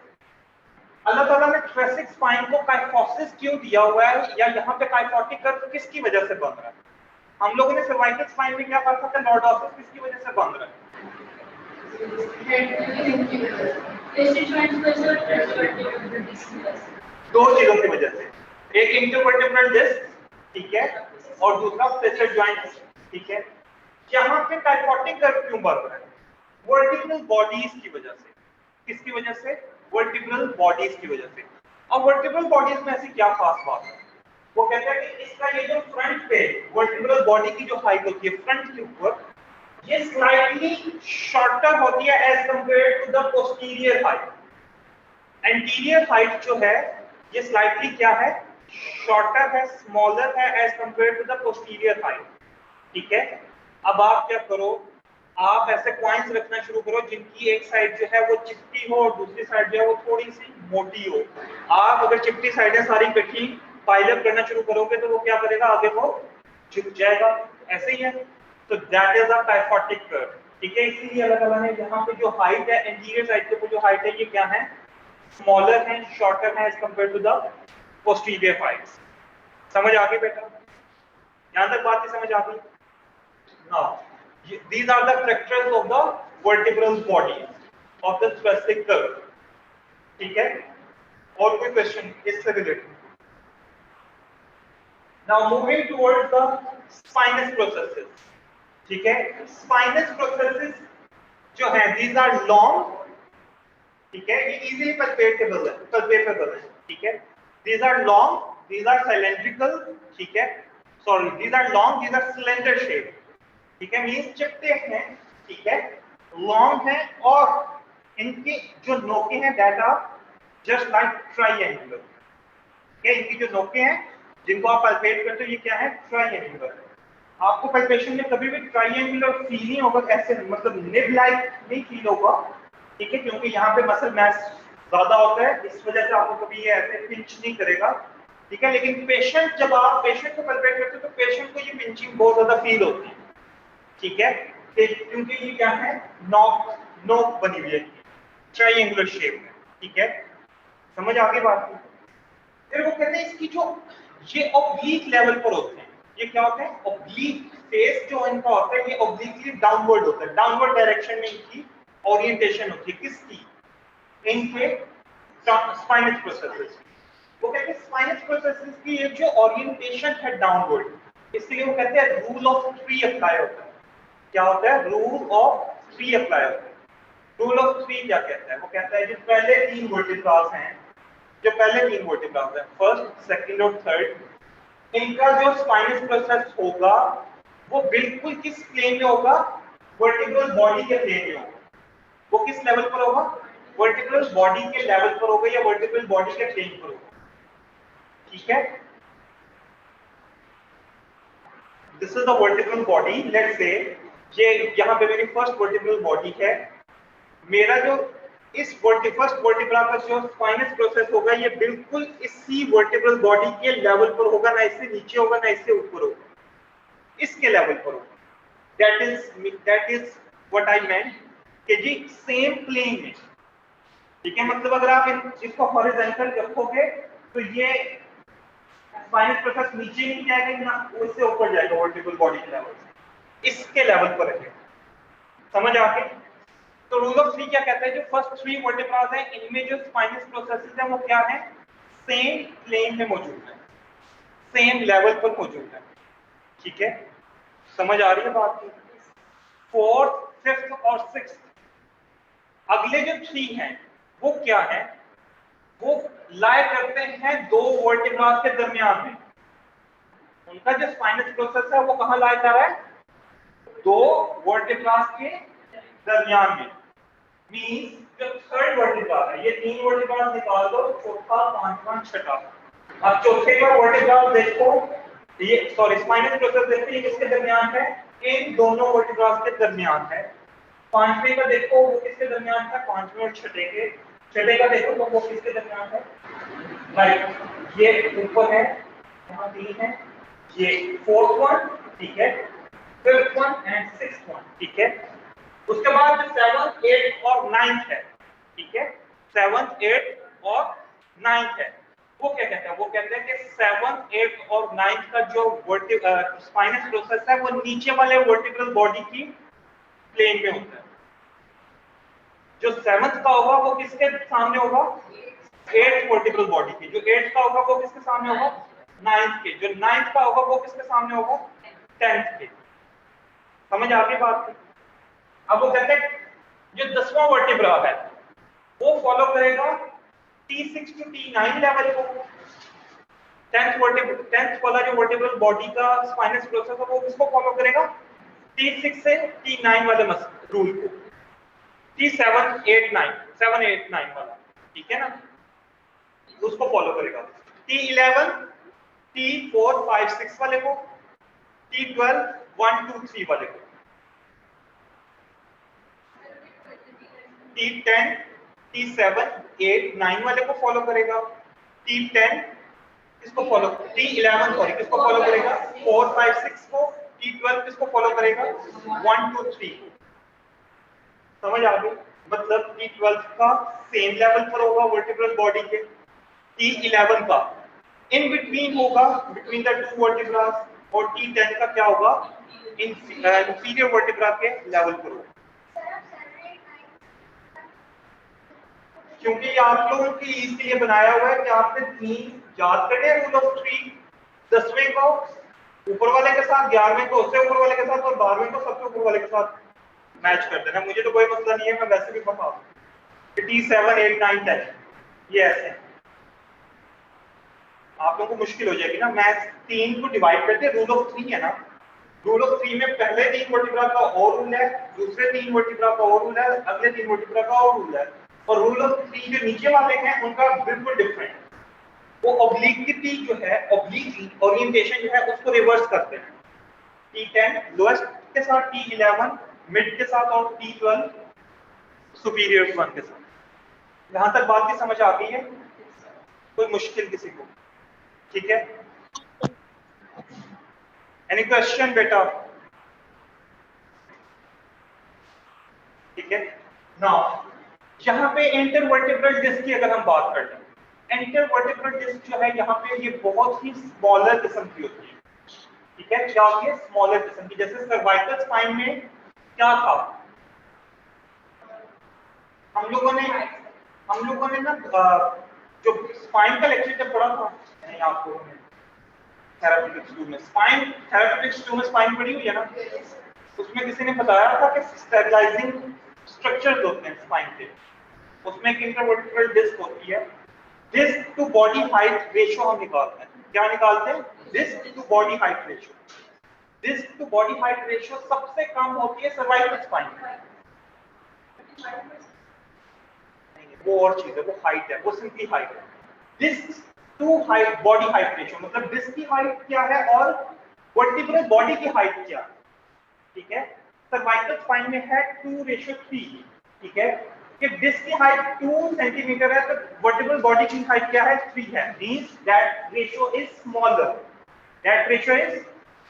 अल्लाह ताला ने थोरेसिक स्पाइन को काइफोसिस क्यों दिया हुआ है, या यहाँ पे काइफोटिक कर्व किसकी वजह से बन रहा है? हम लोगों ने सर्वाइकल स्पाइन में क्या पढ़ा था? लॉर्डोसिस किसकी वजह से बन रहा है? दो चीजों की वजह से, एक इंटरवर्टिब्रल डिस्क, ठीक है, और दूसरा फ्लेक्सर जॉइंट, ठीक है। यहाँ पे काइफोटिक कर्व क्यों बन रहा है? वर्टिब्रल बॉडीज की वजह से। किसकी वजह से? वर्टिब्रल बॉडीज की वजह से। अब वर्टिब्रल बॉडीज में ऐसी क्या खास बात है? वो कहता है कि इसका ये जो फ्रंट पे वर्टिब्रल बॉडी की जो हाइट होती है फ्रंट के ऊपर, ये स्लाइटली शॉर्टर होती है as compared to the posterior height. Anterior height जो है ये स्लाइटली क्या है? शॉर्टर है, स्मॉलर है as compared to the posterior height, ठीक है। अब आप क्या करो, आप ऐसे पॉइंट्स रखना शुरू करो जिनकी एक साइड जो है वो चिपटी हो और दूसरी साइड जो है वो थोड़ी सी मोटी हो। आप अगर चिपटी साइडें सारी इकट्ठी पाइल अप करना शुरू करोगे तो वो क्या करेगा? आगे वो झुक जाएगा, ऐसे ही है। तो that is a kyphotic curve, ठीक है। इसीलिए अल्लाह ताला ने यहाँ पे जो हाइट है एंटीरियर साइड के ऊपर जो हाइट है ये क्या है? स्मॉलर है, शॉर्टर है as compared to the posterior height. समझ आ गई बेटा? यहाँ तक बात ही समझ आ गई? Now these are the fractures of the vertebral body of the thoracic curve, ठीक है। और कोई क्वेश्चन इससे related? Now moving towards the spinous processes, ठीक है। spinous processes जो है these are long, ठीक है, ये easily palpable है, ठीक है। these are long, these are cylindrical, ठीक है, sorry, these are long, these are cylinder shaped, ठीक है, मींस चिपटे हैं, ठीक है, लॉन्ग है, और इनकी जो नोके हैं that are just like triangular, ठीक है, इनकी जो नोकें हैं जिनको आप पल्पेट करते हो ये क्या है, ट्राइएंगुलर है। आपको पल्पेशन में कभी भी ट्राइएंगुलर फील नहीं होगा, ऐसे मतलब निब लाइक नहीं फील होगा, ठीक है, क्योंकि यहाँ पे मसल मास ज्यादा होता है, इस वजह से आपको कभी ये ऐसे पिंच नहीं करेगा, ठीक है। लेकिन पेशेंट, जब आप पेशेंट को पल्पेट करते हो तो पेशेंट को ये पिंचिंग बहुत ज्यादा फील होती है, ठीक है, क्योंकि ये क्या है, नोक बनी हुई है ट्राइएंगुलर शेप में, ठीक है, समझ आ गई बात की। फिर वो कहते हैं इसकी जो ये ऑब्लीक लेवल पर होते हैं, ये क्या होते हैं, ऑब्लीक फेस जो इनका होता है ये ऑब्लीकली डाउनवर्ड होता है, डाउनवर्ड डायरेक्शन में इनकी ओरिएंटेशन होती है, किसकी, इनके स्पाइनस प्रोसेसेस। वो कहते हैं स्पाइनस प्रोसेसेस की ये जो ओरिएंटेशन है डाउनवर्ड, इसलिए वो कहते हैं रूल ऑफ थ्री अप्लाई होता है। क्या होता है, रूल ऑफ थ्री अप्लाई होता है। रूल ऑफ थ्री क्या कहता है, वो कहता है जो पहले तीन वर्टिब्रास हैं, जो पहले तीन वर्टिब्रास हैं, फर्स्ट, सेकंड और थर्ड, इनका जो स्पाइनस प्रोसेस होगा वो बिल्कुल किस प्लेन में होगा, वर्टिब्रल बॉडी के प्लेन में होगा। वो किस लेवल पर होगा, वर्टिब्रल बॉडी के लेवल पर होगा या वर्टिब्रल बॉडी के प्लेन पर होगा, ठीक है। This is the vertebral body, let's say ये यहाँ पे मेरी फर्स्ट वर्टिब्रल बॉडी है, मेरा जो इस फर्स्ट वर्टिब्रा का जो स्पाइनस प्रोसेस होगा ये बिल्कुल इसी वर्टिब्रल बॉडी के लेवल पर होगा, ना इससे नीचे होगा ना इससे ऊपर होगा, इसके लेवल पर होगा। दैट इज व्हाट आई मेंट कि जी सेम प्लेन में, ठीक है, मतलब अगर आप इसको हॉरिजॉन्टल रखोगे तो ये स्पाइनस प्रोसेस नीचे नहीं जाएगा ना उससे ऊपर जाएगा, वर्टिब्रल बॉडी के लेवल से इसके लेवल पर है, समझ आ गई। तो रूल ऑफ थ्री क्या कहता है, जो फर्स्ट थ्री वर्टिब्रास हैं इनमें जो स्पाइनस प्रोसेसेस हैं वो क्या है, सेम प्लेन में मौजूद है, सेम लेवल पर मौजूद है, ठीक है, समझ आ रही है बात की। फोर्थ, फिफ्थ और सिक्स्थ, अगले जो थ्री हैं वो क्या है, वो लाई करते हैं दो वर्टिब्रास के दरमियान में, उनका जो स्पाइनस प्रोसेस है वो कहां लाई कर रहा है, दो वर्टिब्रास के दरमियान में। मींस जो थर्ड वर्टिब्रास है, ये तीन वर्टिब्रास निकाल दो, चौथा, पांचवा, छठा। अब चौथे का वर्टिब्रास देखो, ये सॉरी स्पाइनस प्रोसेस देखो, ये किसके दरमियान है, इन दोनों वर्टिब्रास के दरमियान है। पांचवे का देखो वो किसके दरमियान है, पांचवे और छठे के। छठे का देखो तो वो किसके दरमियान है, राइट, ये ऊपर है, यहाँ तीन है, ये फोर्थ वन, ठीक है, fifth one and sixth one, ठीक है। उसके बाद जो 7th 8th और 9th है, ठीक है, 7th 8th और 9th है, वो क्या कहते हैं, वो कहते हैं कि 7th 8th और 9th का जो स्पाइनस प्रोसेस है वो नीचे वाले वर्टिब्रल बॉडी की प्लेन में होता है। जो 7th का होगा वो किसके सामने होगा, 8th वर्टिब्रल बॉडी की। जो 8th का होगा वो किसके सामने होगा, 9th के। जो 9th का होगा वो किसके सामने होगा, 10th के। समझ आ गई बात की। अब वो कहते हैं जो 10वां वर्टिब्रा है वो फॉलो करेगा T6 to T9 लेवल को। 10th वाला जो वर्टिब्रल बॉडी का स्पाइनस प्रोसेस है वो किसको फॉलो करेगा, T6 से T9 वाले रूल को। T7 8 9 7 8 9 वाला, ठीक है ना, उसको फॉलो करेगा। T11 T4 5 6 वाले को, T12 1 2 3 वाले को, T10 T7 8 9 वाले को फॉलो करेगा। T10 किसको फॉलो, T11 सॉरी किसको फॉलो करेगा, 4 5 6 को। T12 किसको फॉलो करेगा, 1 2 3 को। समझ आ गई, मतलब T12 का सेम लेवल पर होगा वर्टिब्रल बॉडी के, T11 का इन बिटवीन होगा, बिटवीन द टू वर्टिब्रास, और T10 का क्या होगा, इंफीरियर वर्टिब्रा के लेवल पर होगा। क्योंकि आप लोगों की इसलिए बनाया हुआ है कि आपने तीन याद करने हैं रूल ऑफ थ्री, 10वें को ऊपर वाले के साथ, 11वें को उससे ऊपर वाले के साथ, और 12वें को सबसे ऊपर वाले के साथ मैच कर देना। मुझे तो कोई मसला नहीं है, मैं वैसे भी बता दूं T7 8 9 10 ये ऐसे आप लोगों को मुश्किल हो जाएगी ना। मैथ तीन को डिवाइड करते, रूल ऑफ थ्री है ना, रूल ऑफ थ्री में पहले तीन वर्टिब्रा का और रूल है, दूसरे तीन वर्टिब्रा का और रूल है, अगले तीन वर्टिब्रा का और रूल है, और रूल ऑफ थ्री जो नीचे वाले हैं उनका बिल्कुल डिफरेंट। वो ऑब्लिक्विटी जो है, ऑब्लिक ओरिएंटेशन जो है उसको रिवर्स करते हैं। T10 लोएस्ट के साथ, T11 मिड के साथ और T12 सुपीरियर वन के साथ। यहां तक बात की समझ आ गई है? कोई मुश्किल किसी को? ठीक है, एनी क्वेश्चन बेटा? ठीक है, नाउ यहाँ पे इंटरवर्टिब्रल डिस्क की अगर हम बात कर लें, इंटरवर्टिब्रल डिस्क जो है यहाँ पे ये बहुत ही स्मॉलर किस्म की होती है। ठीक है, क्या होती है? स्मॉलर किस्म की। जैसे सर्वाइकल स्पाइन में क्या था, हम लोगों ने ना जो स्पाइन का लेक्चर जब पढ़ा था, नहीं आपको थेराप्यूटिक्स 2 में स्पाइन, थेराप्यूटिक्स 2 में स्पाइन पढ़ी हुई है ना, उसमें किसी ने बताया था कि स्टेबलाइजिंग स्ट्रक्चर्स होते हैं स्पाइन के, उसमें एक इंटरवर्टिब्रल डिस्क होती है। Disc to body height ratio हम निकालते हैं। क्या निकालते हैं? Disc to body height ratio. Disc to body height ratio सबसे कम होती है सर्वाइकल स्पाइन में। वो और चीज है, वो हाइट है, वो सिंपली हाइट है। Disc to height body height ratio मतलब डिस्क की हाइट क्या है और वर्टिब्रल बॉडी की हाइट क्या है। ठीक है, सर्वाइकल स्पाइन में है 2:3। ठीक है, कि डिस्क की हाइट 2 सेंटीमीटर है तो वर्टिब्रल बॉडी की हाइट क्या है? 3 है। Means that ratio is smaller, that ratio is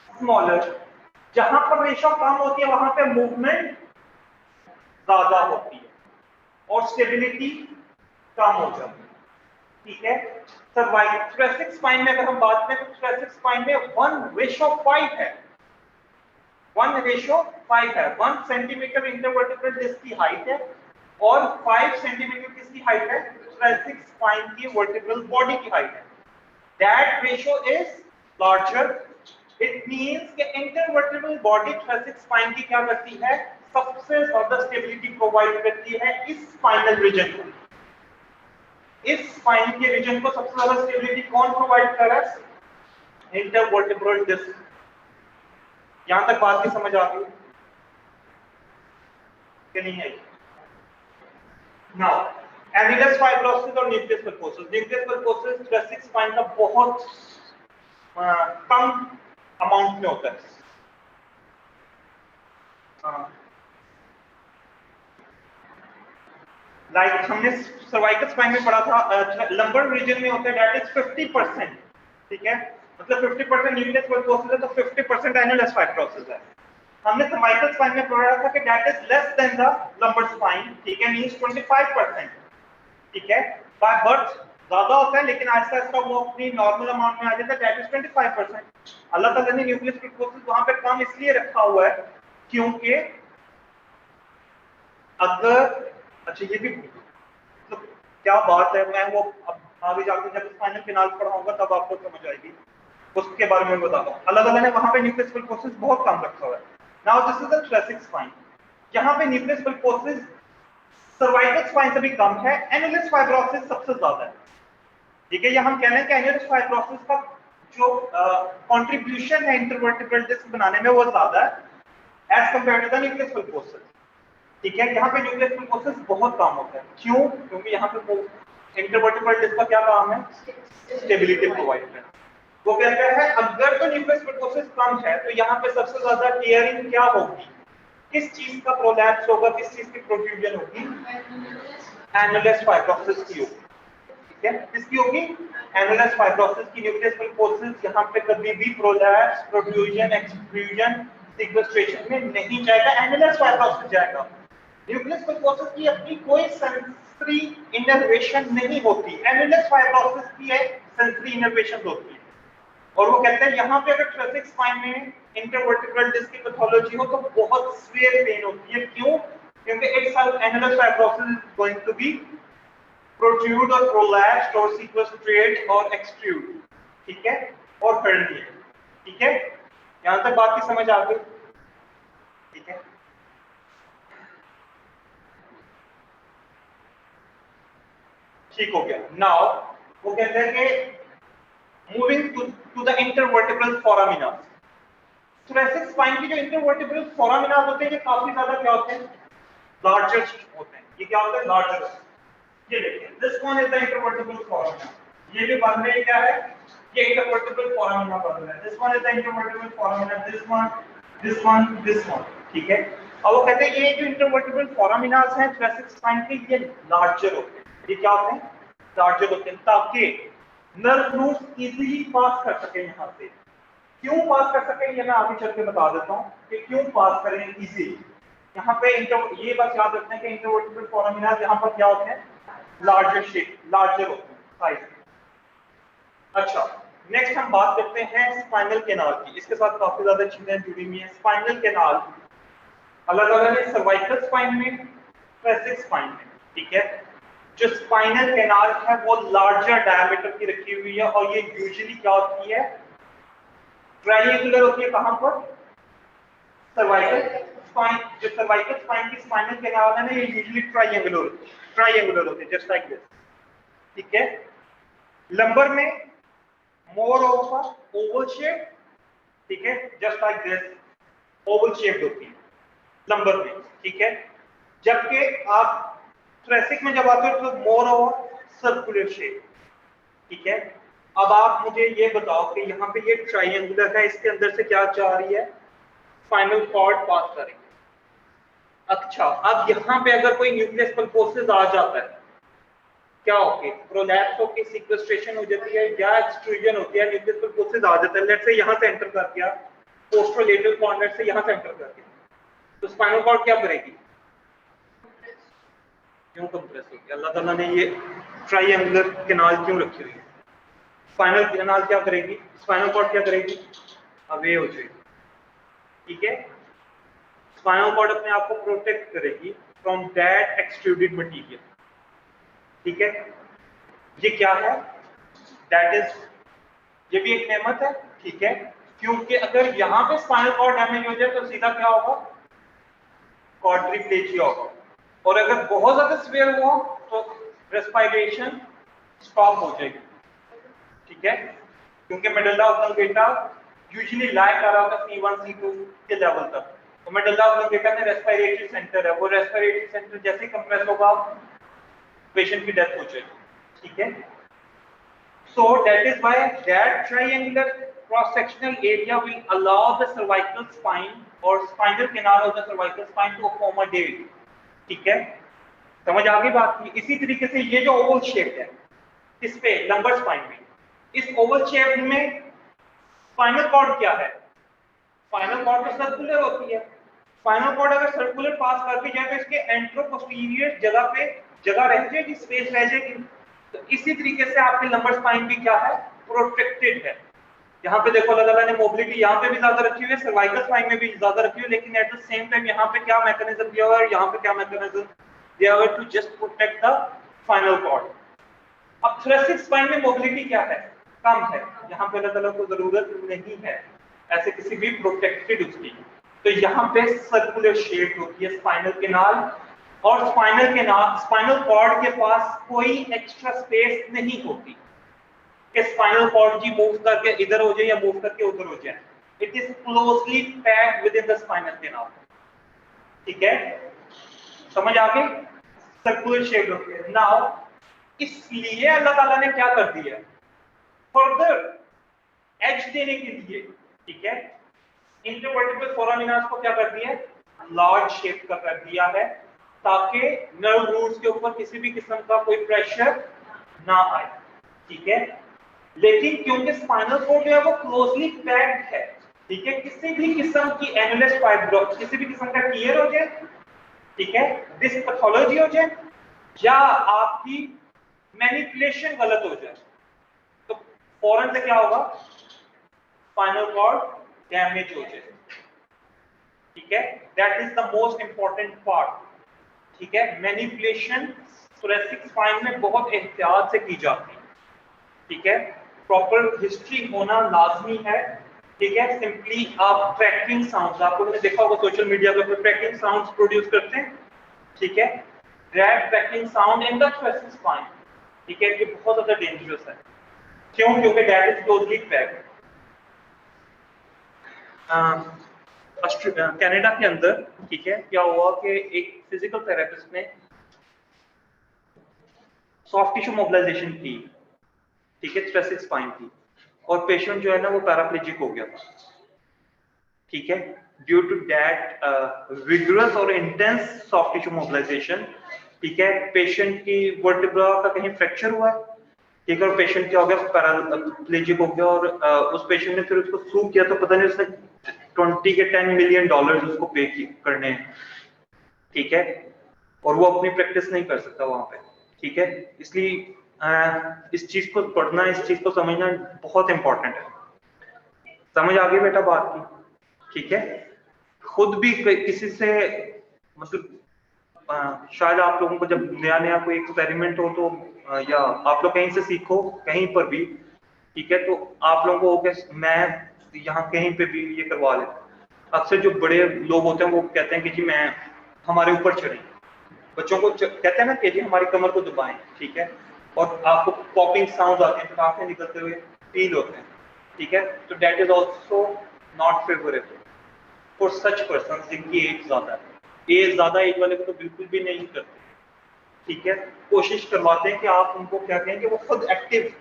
smaller. जहां पर रेशियो कम होती है वहां पे मूवमेंट ज्यादा होती है और स्टेबिलिटी कम हो जाती है। ठीक है, सर्वाइकल थोरेसिक स्पाइन में अगर हम बात करें तो थोरेसिक स्पाइन में 1:5 है, 1:5 है। 1 सेंटीमीटर इंटरवर्टिब्रल डिस्क की हाइट है और 5 सेंटीमीटर किसकी हाइट है? थोरेसिक स्पाइन की वर्टिब्रल बॉडी की हाइट है। That ratio is larger. It means कि इंटरवर्टिब्रल बॉडी थोरेसिक स्पाइन की क्या करती है? सबसे ज्यादा स्टेबिलिटी प्रोवाइड करती है इस स्पाइनल रीजन को। इस स्पाइन के रीजन को सबसे ज्यादा स्टेबिलिटी कौन प्रोवाइड कर रहा है? Intervertebral disc. यहां तक बात की समझ आ गई कि नहीं आई? नाउ एनिलस फाइब्रोसिस और nucleus pulposus. Nucleus pulposus thoracic spine का बहुत कम अमाउंट में होता है। लाइक हमने सर्वाइकल स्पाइन में पढ़ा था, लंबर रीजन में होता है दैट इज 50%। ठीक है, मतलब 50% न्यूक्लियस पल्पोसिस है तो 50% एनिलस फाइब्रोसिस है। हमने सर्वाइकल स्पाइन में पढ़ा था कि that is less than the lumbar spine. ठीक है, मींस 25%। ठीक है, बाय बर्थ ज्यादा होता है लेकिन आहिस्ता आहिस्ता वो अपनी नॉर्मल अमाउंट में आ जाता है, दैट इज 25%। अल्लाह ताला ने न्यूक्लियस पल्पोसिस वहां पे कम इसलिए रखा हुआ है क्योंकि अगर अच्छा ये भी तो क्या बात है, मैं वो अब आगे जाकर जब स्पाइनल कैनाल पढ़ाऊंगा तब आपको समझ आएगी, उसके बारे में बताता हूं। अल्लाह ताला ने वहां पे न्यूक्लियस पल्पोसिस बहुत कम रखा हुआ है। Now this is the thoracic spine. यहां पे न्यूक्लियस पल्पोसिस सर्वाइकल स्पाइन से भी कम है, एनिलस फाइब्रोसिस सबसे ज्यादा है। ठीक है, यहां हम कह रहे हैं कि एनिलस फाइब्रोसिस का जो कंट्रीब्यूशन है इंटरवर्टिब्रल डिस्क बनाने में वो ज्यादा है as compared to the nucleus pulposus. ठीक है, यहाँ पे न्यूक्लियस पल्पोसिस बहुत कम होता है। क्यों? क्योंकि यहाँ पे इंटरवर्टिब्रल डिस्क का क्या काम है? स्टेबिलिटी प्रोवाइड करना। वो कहता है अगर तो न्यूक्लियस पल्पोसिस कम है तो यहाँ पे सबसे ज्यादा टीयरिंग क्या होगी? किस चीज का प्रोलैप्स होगा, किस चीज की प्रोट्रूजन होगी? एनिलस फाइब्रोसिस की होगी। ठीक है, किसकी होगी? एनिलस फाइब्रोसिस की। न्यूक्लियस पल्पोसिस यहाँ पे कभी भी प्रोलैप्स, प्रोट्रूजन, एक्सट्रूजन, सीक्वेस्ट्रेशन में नहीं जाएगा, एनिलस फाइब्रोसिस जाएगा। न्यूक्लियस पल्पोसिस की अपनी कोई सेंसरी इनर्वेशन नहीं होती, एनिलस फाइब्रोसिस की एक सेंसरी इनर्वेशन होती है। और वो कहते हैं यहाँ पे अगर थोरेसिक स्पाइन में इंटरवर्टिब्रल डिस्क की पैथोलॉजी हो तो बहुत सीवियर पेन होती है। क्यों? क्योंकि its annulus fibrosus is going to be protrude और प्रोलैप्स्ड और सीक्वेस्ट्रेट और एक्सट्रूड। ठीक है, और herniate। ठीक है, यहाँ तक बात की समझ आ गई? ठीक है, ठीक हो गया। नाउ वो कहते हैं कि moving to the intervertebral foramina. Thoracic spine की जो इंटरवर्टिब्रल फोरामिना होते हैं ये काफी ज्यादा क्या होते हैं? लार्जेस्ट होते हैं। ये क्या होते हैं? लार्जेस्ट। ये देखिए, this one is the intervertebral foramina. ये भी बन रही क्या है, ये इंटरवर्टिबल फोरामिना बन रहा है। This one is the intervertebral foramina, this one, this one, this one, ठीक है। अब वो कहते हैं ये जो इंटरवर्टिबल फोरामिनास हैं थोरेसिक स्पाइन के, ये लार्जर होते हैं। ये क्या होते हैं? लार्जर होते हैं, ताकि नर्व रूट्स इजीली पास कर सके यहाँ से। क्यों पास कर सके ये मैं आगे चल के बता देता हूँ कि क्यों पास करें इजीली। यहाँ पे ये बस याद रखते हैं कि इंटरवर्टिबल फोरामिनास यहाँ पर क्या होते हैं, लार्जर शेप, लार्जर होते हैं साइज में। अच्छा, नेक्स्ट हम बात करते हैं स्पाइनल कैनाल की। इसके साथ काफी ज्यादा चीजें जुड़ी हुई हैं। स्पाइनल कैनाल अलग अलग है, सर्वाइकल स्पाइन में, थोरेसिक स्पाइन में, ठीक है। जो स्पाइनल कैनाल है वो लार्जर डायमीटर की रखी हुई है और ये यूजुअली क्या होती है, ट्रायंगुलर होती है। कहां पर? Cervical spine. जो सर्वाइकल स्पाइन की स्पाइनल कैनाल है ना, ये यूजुअली ट्रायंगुलर होती है, जस्ट लाइक दिस, ठीक है। लंबर में मोर ऑफ ओवल शेप, ठीक है, just like this, Oval shaped होती है लंबर में, ठीक है। जबकि आप थोरेसिक में जब आते हो तो मोर ऑफ सर्कुलर शेप, ठीक है। अब आप मुझे ये बताओ कि यहाँ पे ये ट्रायंगुलर है, इसके अंदर से क्या जा रही है, स्पाइनल कॉर्ड पास कर रही है। अच्छा, अब यहाँ पे अगर कोई न्यूक्लियस पल्पोसिस आ जाता है, क्या होके प्रोलैप्स होके सीक्वेस्ट्रेशन हो जाती है या एक्सट्रूजन होती है, न्यूक्लियस पल्पोसिस आ जाता है, लेट्स से यहाँ से एंटर कर गया, पोस्टरोलेटरल कॉर्नर से यहाँ से एंटर कर गया, तो स्पाइनल कॉर्ड क्या करेगी? क्यों कंप्रेस होगी? अल्लाह ताला ने ये ट्रायंगुलर कैनाल क्यों रखी हुई है? स्पाइनल कैनाल क्या करेगी, स्पाइनल कॉर्ड क्या करेगी? अवे हो जाएगी, ठीक है। स्पाइनल कॉर्ड अपने आप को प्रोटेक्ट करेगी फ्रॉम दैट एक्सट्रूडेड मटेरियल, ठीक है। ये क्या है? दैट इज, ये भी एक नेमत है, ठीक है, क्योंकि अगर यहाँ पे स्पाइनल कॉर्ड डैमेज हो जाए तो सीधा क्या होगा, क्वाड्रिप्लेजिया होगा, और अगर बहुत ज्यादा सीवियर हुआ तो रेस्पिरेशन स्टॉप हो जाएगी, ठीक है, क्योंकि मेडुल्ला ऑब्लंगेटा यूजुअली लाइक कर रहा होता है C1 C2 के लेवल तक, तो मेडुल्ला ऑब्लंगेटा में रेस्पिरेटरी सेंटर है, वो रेस्पिरेटरी सेंटर जैसे कंप्रेस होगा पेशेंट की डेथ हो जाएगी, ठीक है। So that is why that triangular cross-sectional area will allow the cervical spine or spinal canal of the cervical spine to accommodate, ठीक है, समझ आ गई बात की। इसी तरीके से ये जो ओवल शेप है, इस पे लंबर स्पाइन में, इस ओवल शेप में स्पाइनल कॉर्ड क्या है, स्पाइनल कॉर्ड तो सर्कुलर होती है। स्पाइनल कॉर्ड अगर सर्कुलर पास करके जाए तो इसके एंट्रोपोस्टीरियर जगह पे जगह रह जाएगी, स्पेस रह जाएगी। तो इसी तरीके से आपके लंबर स्पाइन भी क्या है, प्रोटेक्टेड है। यहाँ पे देखो अल्लाह ताला ने मोबिलिटी यहाँ पे भी ज्यादा रखी हुई है, सर्वाइकल स्पाइन में भी ज्यादा रखी हुई है, लेकिन एट द सेम टाइम यहाँ पे क्या मैकेनिज्म दिया हुआ है, यहाँ पे क्या मैकेनिज्म दिया हुआ है, to just protect the spinal cord. अब थोरेसिक स्पाइन में मोबिलिटी क्या है, कम है, यहाँ पे अल्लाह ताला को जरूरत नहीं है ऐसे किसी भी प्रोटेक्टेड उसकी, तो यहाँ पे सर्कुलर शेप होती है स्पाइनल कैनाल, और स्पाइनल कॉर्ड के पास कोई एक्स्ट्रा स्पेस नहीं होती कि स्पाइनल कॉर्ड जी मूव करके इधर हो जाए या मूव करके उधर हो जाए। It is closely packed with in the spinal canal, ठीक है, समझ आ गई, सर्कुलर शेप होती है। नाउ इसलिए अल्लाह ताला ने क्या कर दिया, फर्दर एज देने के लिए, ठीक है, इंटरवर्टिब्रल फोरामिनास को क्या कर दिया है, लार्ज शेप का कर दिया है, ताकि नर्व रूट्स के ऊपर किसी भी किस्म का कोई प्रेशर ना आए, ठीक है। लेकिन क्योंकि स्पाइनल कॉर्ड जो है वो क्लोजली पैक्ड है, ठीक है, किसी भी किस्म की एनुलस फाइब्रोसिस, किसी भी किस्म का टियर हो जाए, ठीक है, डिस्पैथोलॉजी हो जाए, या आपकी मैनिपुलेशन गलत हो जाए, तो फौरन से क्या होगा, स्पाइनल कॉर्ड डैमेज हो जाए, ठीक है। That is the most important part, ठीक है। मैनिपुलेशन थोरेसिक स्पाइन में बहुत एहतियात से की जाती है, ठीक है, प्रॉपर हिस्ट्री होना लाजमी है, ठीक है। सिंपली आप ट्रैकिंग साउंड्स, आप लोगों ने देखा होगा सोशल मीडिया पे ट्रैकिंग साउंड्स प्रोड्यूस करते हैं, ठीक है, rat tracking sound in the thoracic spine, ठीक है, ये बहुत ज्यादा डेंजरस है। क्यों? क्योंकि that is closely packed. Canada के अंदर, ठीक है, क्या हुआ कि एक फिजिकल थेरेपिस्ट ने सॉफ्ट टिश्यू मोबिलाइजेशन की, ठीक है, thoracic spine की, और पेशेंट जो है ना वो पैराप्लेजिक हो गया था, ठीक है, ड्यू टू दैट विग्रस और इंटेंस सॉफ्ट टिश्यू मोबिलाइजेशन, ठीक है, पेशेंट की वर्टिब्रा का कहीं फ्रैक्चर हुआ है, ठीक है, और पेशेंट क्या हो गया, पैराप्लेजिक हो गया, और उस पेशेंट ने फिर उसको सू किया, तो पता नहीं उसने 20 के 10 मिलियन डॉलर उसको पे करने हैं, ठीक है, और वो अपनी प्रैक्टिस नहीं कर सकता वहां पे, ठीक है, इसलिए इस चीज को पढ़ना, इस चीज को समझना बहुत इंपॉर्टेंट है। समझ आ गई बेटा बात की, ठीक है, खुद भी किसी से मतलब शायद आप लोगों को जब नया नया कोई एक्सपेरिमेंट हो तो या आप लोग कहीं से सीखो, कहीं पर भी, ठीक है, तो आप लोगों को हो मैं यहाँ कहीं पे भी ये करवा लेता। अक्सर जो बड़े लोग होते हैं वो कहते हैं कि जी मैं हमारे ऊपर चढ़े, बच्चों को कहते हैं ना कि जी हमारी कमर को दबाएं, ठीक है, और आपको पॉपिंग साउंड आते हैं, पटाखे निकलते हुए फील होते हैं, ठीक है, तो that is also not favourable for such person जिनकी एज ज्यादा है। एज ज्यादा एज वाले को तो बिल्कुल भी नहीं करते, ठीक है, कोशिश करवाते हैं कि आप उनको क्या कहें कि वो खुद एक्टिव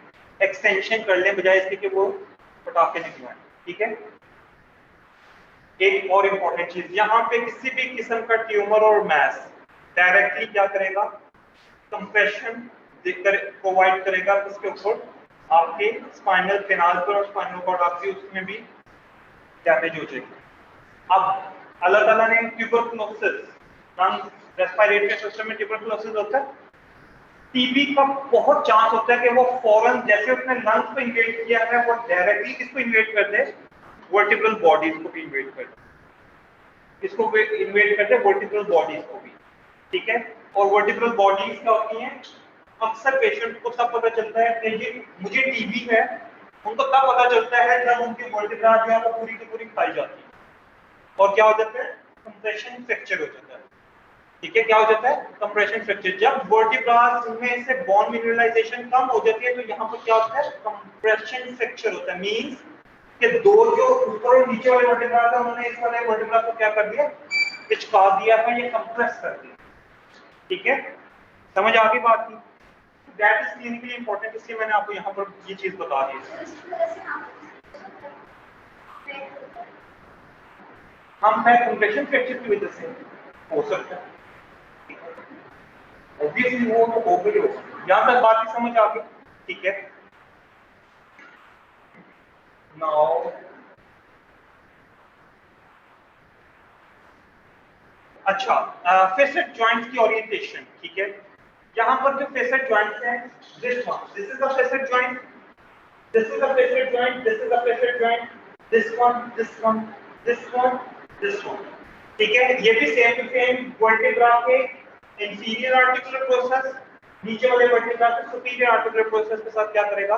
एक्सटेंशन कर लें बजाय इसके कि वो पटाखे निकलवाएं, ठीक है। एक और इम्पोर्टेंट चीज, यहाँ पे किसी भी किस्म का ट्यूमर और मैस डायरेक्टली क्या करेगा, कंप्रेशन प्रोवाइड करेगा उसके ऊपर, आपके स्पाइनल कैनाल पर और स्पाइनल कॉर्ड आपकी उसमें भी डैमेज हो जाएगी। अब अल्लाह ताला ने ट्यूबरकुलोसिस, लंग्स रेस्पिरेटरी सिस्टम में ट्यूबरकुलोसिस होता है, टीबी का बहुत चांस होता है कि वो फौरन जैसे उसने लंग्स को इन्वेड किया है वो डायरेक्टली किसको इन्वेड कर दे, वर्टिब्रल बॉडीज को भी इन्वेड कर दे, इसको इन्वेड करते हैं वर्टिब्रल बॉडीज को भी, ठीक है, और वर्टिब्रल बॉडीज क्या होती हैं, अक्सर पेशेंट को तब पता चलता है कि मुझे टीबी है, उनको तब पता चलता है जब उनकी वर्टिब्रा जो है वो पूरी की पूरी खाई जाती है, और क्या हो जाता है, कंप्रेशन फ्रैक्चर हो जाता है, ठीक है, क्या हो जाता है, कंप्रेशन फ्रैक्चर। जब वर्टिब्रास में से बोन मिनरलाइजेशन कम हो जाती है तो यहाँ पर क्या होता है, कंप्रेशन फ्रैक्चर होता है, मींस कि दो जो ऊपर और नीचे वाले वर्टिब्रा था उन्होंने इस वाले वर्टिब्रा को क्या कर दिया, पिचका दिया है, ये कंप्रेस कर दिया, ठीक है, समझ आ गई बात की, दैट इज क्लिनिकली इंपॉर्टेंट, इसलिए मैंने आपको यहाँ पर ये चीज बता दी है। हम कंप्रेशन फ्रैक्चर की वजह से हो सकता है, ऑब्वियसली वो तो हो गई हो, यहां तक बात ही समझ आ गई, ठीक है। नाउ अच्छा, फेसेट जॉइंट्स की ओरिएंटेशन, ठीक है, यहाँ पर जो फेसेट जॉइंट्स हैं, this is a facet joint, this is a facet joint, this is a facet joint, this one, this one, this one, this one, ठीक है, ये भी सेम टू सेम वर्टिब्रा के इंफीरियर आर्टिकुलर प्रोसेस, नीचे वाले वर्टिब्रा के सुपीरियर आर्टिकुलर प्रोसेस के साथ क्या करेगा,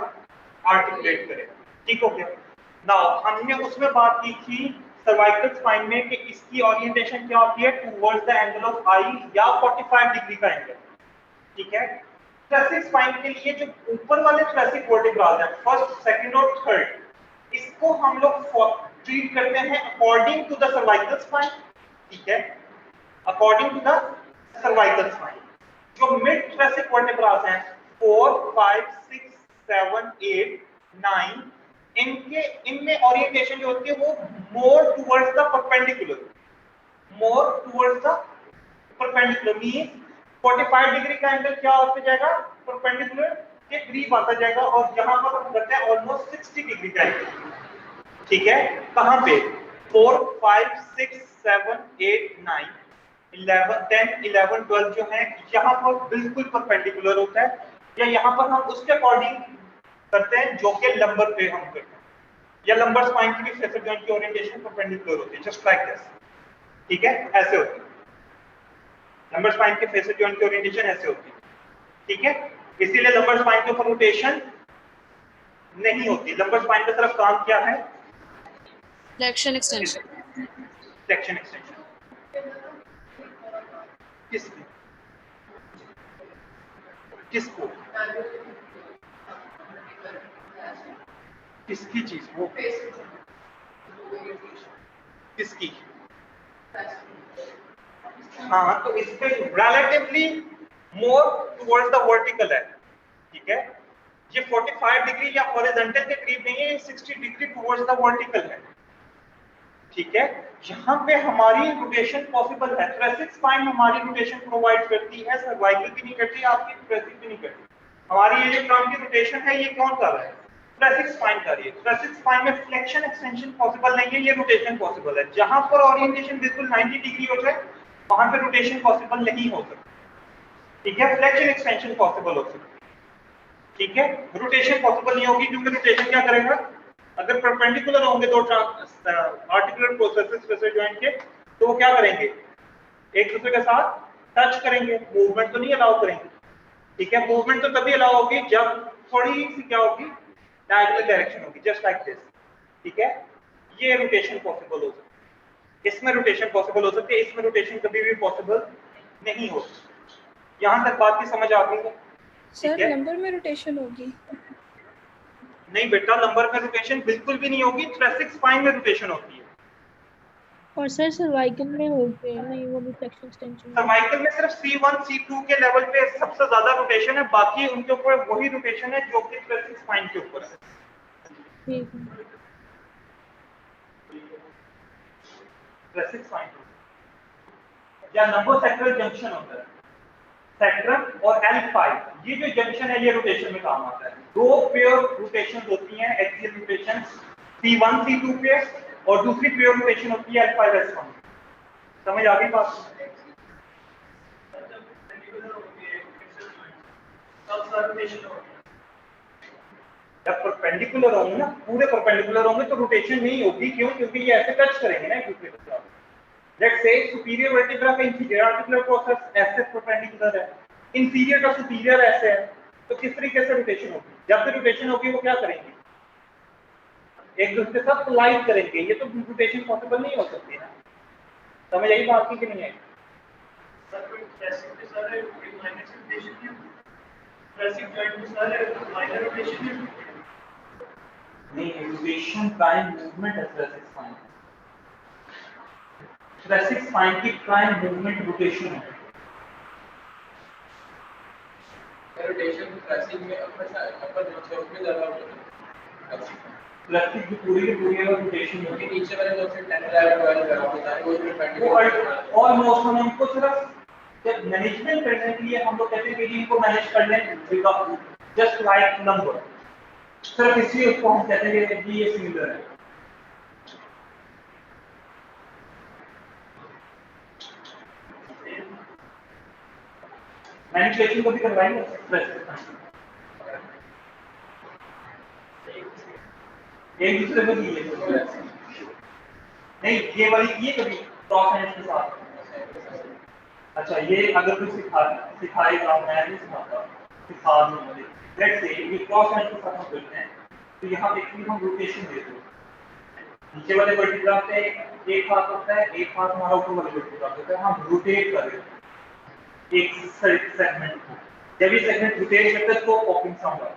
आर्टिकुलेट करेगा, ठीक हो गया। नाउ हमने उसमें बात की थी सर्वाइकल स्पाइन में कि इसकी ओरिएंटेशन क्या होती है, टुवर्ड्स द एंगल ऑफ आई या 45 डिग्री का एंगल, ठीक है। थोरैसिक स्पाइन के लिए जो ऊपर वाले थोरैसिक वर्टिब्रास हैं, फर्स्ट, सेकंड और थर्ड, इसको हम लोग ट्रीट करते हैं according to the cervical spine, ठीक है, according to the cervical spine. जो मिड थोरैसिक वर्टिब्रास हैं 4, 5, 6, 7, 8, 9, इनमें ओरिएंटेशन जो होती है वो more towards the perpendicular, more towards the perpendicular, means 45 degree का एंगल क्या होता जाएगा, परपेंडिकुलर के करीब आता जाएगा, और यहां पर हम करते हैं ऑलमोस्ट 60 डिग्री का एंगल, ठीक है, कहां पे, 4, 5, 6, 7, 8, 9, 11, 10, 11, 12 जो है यहाँ पर बिल्कुल परपेंडिकुलर होता है, या यहाँ पर हम उसके अकॉर्डिंग करते हैं जो कि लंबर पे हम करते हैं, या लंबर स्पाइन की भी फेसेट जॉइंट की ओरिएंटेशन परपेंडिकुलर होती है, जस्ट लाइक दिस, ठीक है, ऐसे होती है, लंबर स्पाइन के फेसेट जॉइंट की ओरिएंटेशन ऐसे होती है, ठीक है, इसीलिए लंबर स्पाइन के ऊपर रोटेशन नहीं होती, लंबर स्पाइन का सिर्फ काम क्या है, फ्लेक्शन एक्सटेंशन, फ्लेक्शन एक्सटेंशन, किसको किसकी चीज, वो किसकी, हाँ, तो इसके relatively more towards the vertical है, ठीक है, ये 45 डिग्री या हॉरिजॉन्टल के करीब नहीं है, ये 60 डिग्री टुवर्ड्स द वर्टिकल है, ठीक है। यहाँ पे हमारी रोटेशन पॉसिबल है, थोरैसिक स्पाइन हमारी रोटेशन प्रोवाइड करती है, सर्वाइकल की नहीं करती, आपकी थोरैसिक भी नहीं करती। हमारी ये जो टर्म की रोटेशन है ये कौन कर रहा है, थोरैसिक स्पाइन कर रही है। थोरैसिक स्पाइन में फ्लेक्शन एक्सटेंशन पॉसिबल नहीं है, ये रोटेशन पॉसिबल है। जहां पर ओरिएंटेशन बिल्कुल 90 डिग्री हो जाए वहां पे रोटेशन पॉसिबल नहीं हो सकती, ठीक है। फ्लेक्शन एक्सटेंशन पॉसिबल हो सकती है, ठीक है। रोटेशन पॉसिबल नहीं होगी क्योंकि रोटेशन क्या करेगा, अगर परपेंडिकुलर होंगे दो आर्टिकुलर प्रोसेसेस फेसर जॉइंट के, तो वो क्या करेंगे, एक दूसरे के साथ टच करेंगे, मूवमेंट तो नहीं अलाउ करेंगे, ठीक है। मूवमेंट तो तभी अलाउ होगी जब थोड़ी सी क्या होगी, डायगोनल डायरेक्शन होगी, जस्ट लाइक दिस, ठीक है। ये रोटेशन पॉसिबल हो सकती है, इसमें रोटेशन पॉसिबल हो सकती है, इसमें रोटेशन कभी भी पॉसिबल नहीं हो सकती। यहां तक बात की समझ आ गई है? सर नंबर में रोटेशन होगी? नहीं बेटा, लंबर में रोटेशन बिल्कुल भी नहीं होगी, थोरैसिक स्पाइन में रोटेशन होती है। और सर सर्वाइकल में होते हैं नहीं, वो भी फ्लेक्शन एक्सटेंशन। सर्वाइकल में सिर्फ C1 C2 के लेवल पे सबसे ज्यादा रोटेशन है, बाकी उनके ऊपर वही रोटेशन है जो कि थोरैसिक स्पाइन के ऊपर है, ठीक है। थोरैसिक स्पाइन या लंबोसेक्टरल जंक्शन होता है, सेक्ट्रम और L5, ये जो जंक्शन है ये रोटेशन में काम आता है। दो पेयर रोटेशन होती हैं, एक्सियल रोटेशन C1 C2 पे, और दूसरी पेयर रोटेशन होती है L5 S1। समझ आ गई बात? जब परपेंडिकुलर होंगे ना, पूरे परपेंडिकुलर होंगे तो रोटेशन नहीं होगी, क्यों, क्योंकि ये ऐसे टच करेंगे ना एक दूसरे के साथ। लेट्स से सुपीरियर वर्टिब्रा का इंफीरियर आर्टिकुलर प्रोसेस ऐसे परपेंडिकुलर है, इंफीरियर का सुपीरियर ऐसे है, तो किस तरीके से रोटेशन होगी, जब भी रोटेशन होगी वो क्या करेंगे, एक दूसरे के साथ कोलाइड करेंगे, ये तो रोटेशन पॉसिबल नहीं हो सकती ना। समझ आई बात की कि नहीं आई? नहीं, रोटेशन प्राइम मूवमेंट है थोरैसिक स्पाइन, थोरैसिक स्पाइन की प्राइम मूवमेंट रोटेशन है। रोटेशन थोरैसिक में अपर जोड़ में ज्यादा होता है, थोरैसिक की पूरी रोटेशन होगी, नीचे वाले जो से 10 लेवल 12 लगा होता है वो परपेंडिकुलर ऑलमोस्ट हम इनको सिर्फ जब मैनेजमेंट करने के लिए हम लोग कहते हैं कि इनको मैनेज कर लें, जस्ट लाइक नंबर, सिर्फ इसलिए उसको हम कहते हैं कि ये सिमिलर है। मैनिपुलेशन को भी करवाएंगे, एक दूसरे को दिए नहीं, ये वाली ये कभी क्रॉस हैंड्स के साथ। अच्छा, ये अगर कोई सिखाएगा, मैं नहीं सिखाता, सिखा दूं मुझे। लेट्स से ये क्रॉस हैंड्स के साथ हम करते हैं, तो यहाँ देखिए हम रोटेशन देते हैं, नीचे वाले वर्टिब्रा पे एक हाथ होता है, एक हाथ हमारा ऊपर वाले वर्टिब्रा पे होता है, हम रोटेट कर रहे हैं एक सेगमेंट को। जब ये सेगमेंट रोटेट करता है तो पॉपिंग साउंड आता है।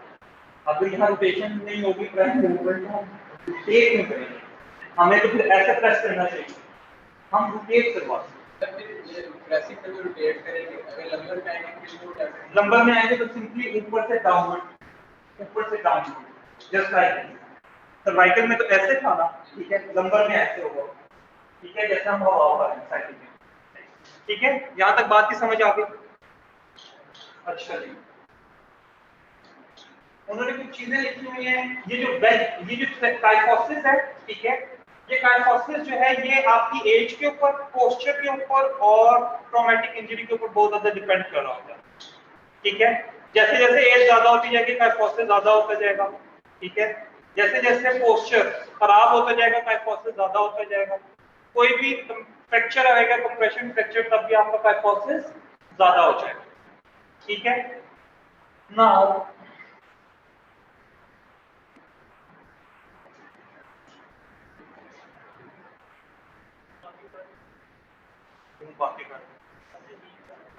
अगर यहाँ रोटेशन नहीं होगी, प्राइम मूवमेंट हम रोटेट नहीं करेंगे, हमें तो फिर ऐसे प्रेस करना चाहिए, हम रोटेट करवाते हैं। थोरैसिक में जो रोटेट करेंगे, अगर लंबर में आएंगे तो क्या करेंगे, लंबर में आएंगे तो सिंपली ऊपर से डाउनवर्ड, जस्ट लाइक सर्वाइकल में तो ऐसे था ना, ठीक है, लंबर में ऐसे होगा, ठीक है, जैसे हम हवा भर रहे हैं साइकिल में, ठीक है। यहाँ तक बात की समझ आ गई? अच्छा जी, उन्होंने कुछ चीजें लिखी हुई हैं, ये जो काइफोसिस है, ठीक है, ये काइफोसिस जो है ये आपकी एज के ऊपर, पोस्चर के ऊपर और ट्रॉमेटिक इंजरी के ऊपर बहुत ज्यादा डिपेंड कर रहा होता है, ठीक है। जैसे जैसे एज ज्यादा होती जाएगी काइफोसिस ज्यादा होता जाएगा, ठीक है। जैसे जैसे पोस्चर खराब होता जाएगा काइफोसिस ज्यादा होता जाएगा। कोई भी फ्रैक्चर आएगा, कंप्रेशन फ्रैक्चर, तब भी आपका काइफोसिस ज्यादा हो जाएगा, ठीक है। नाउ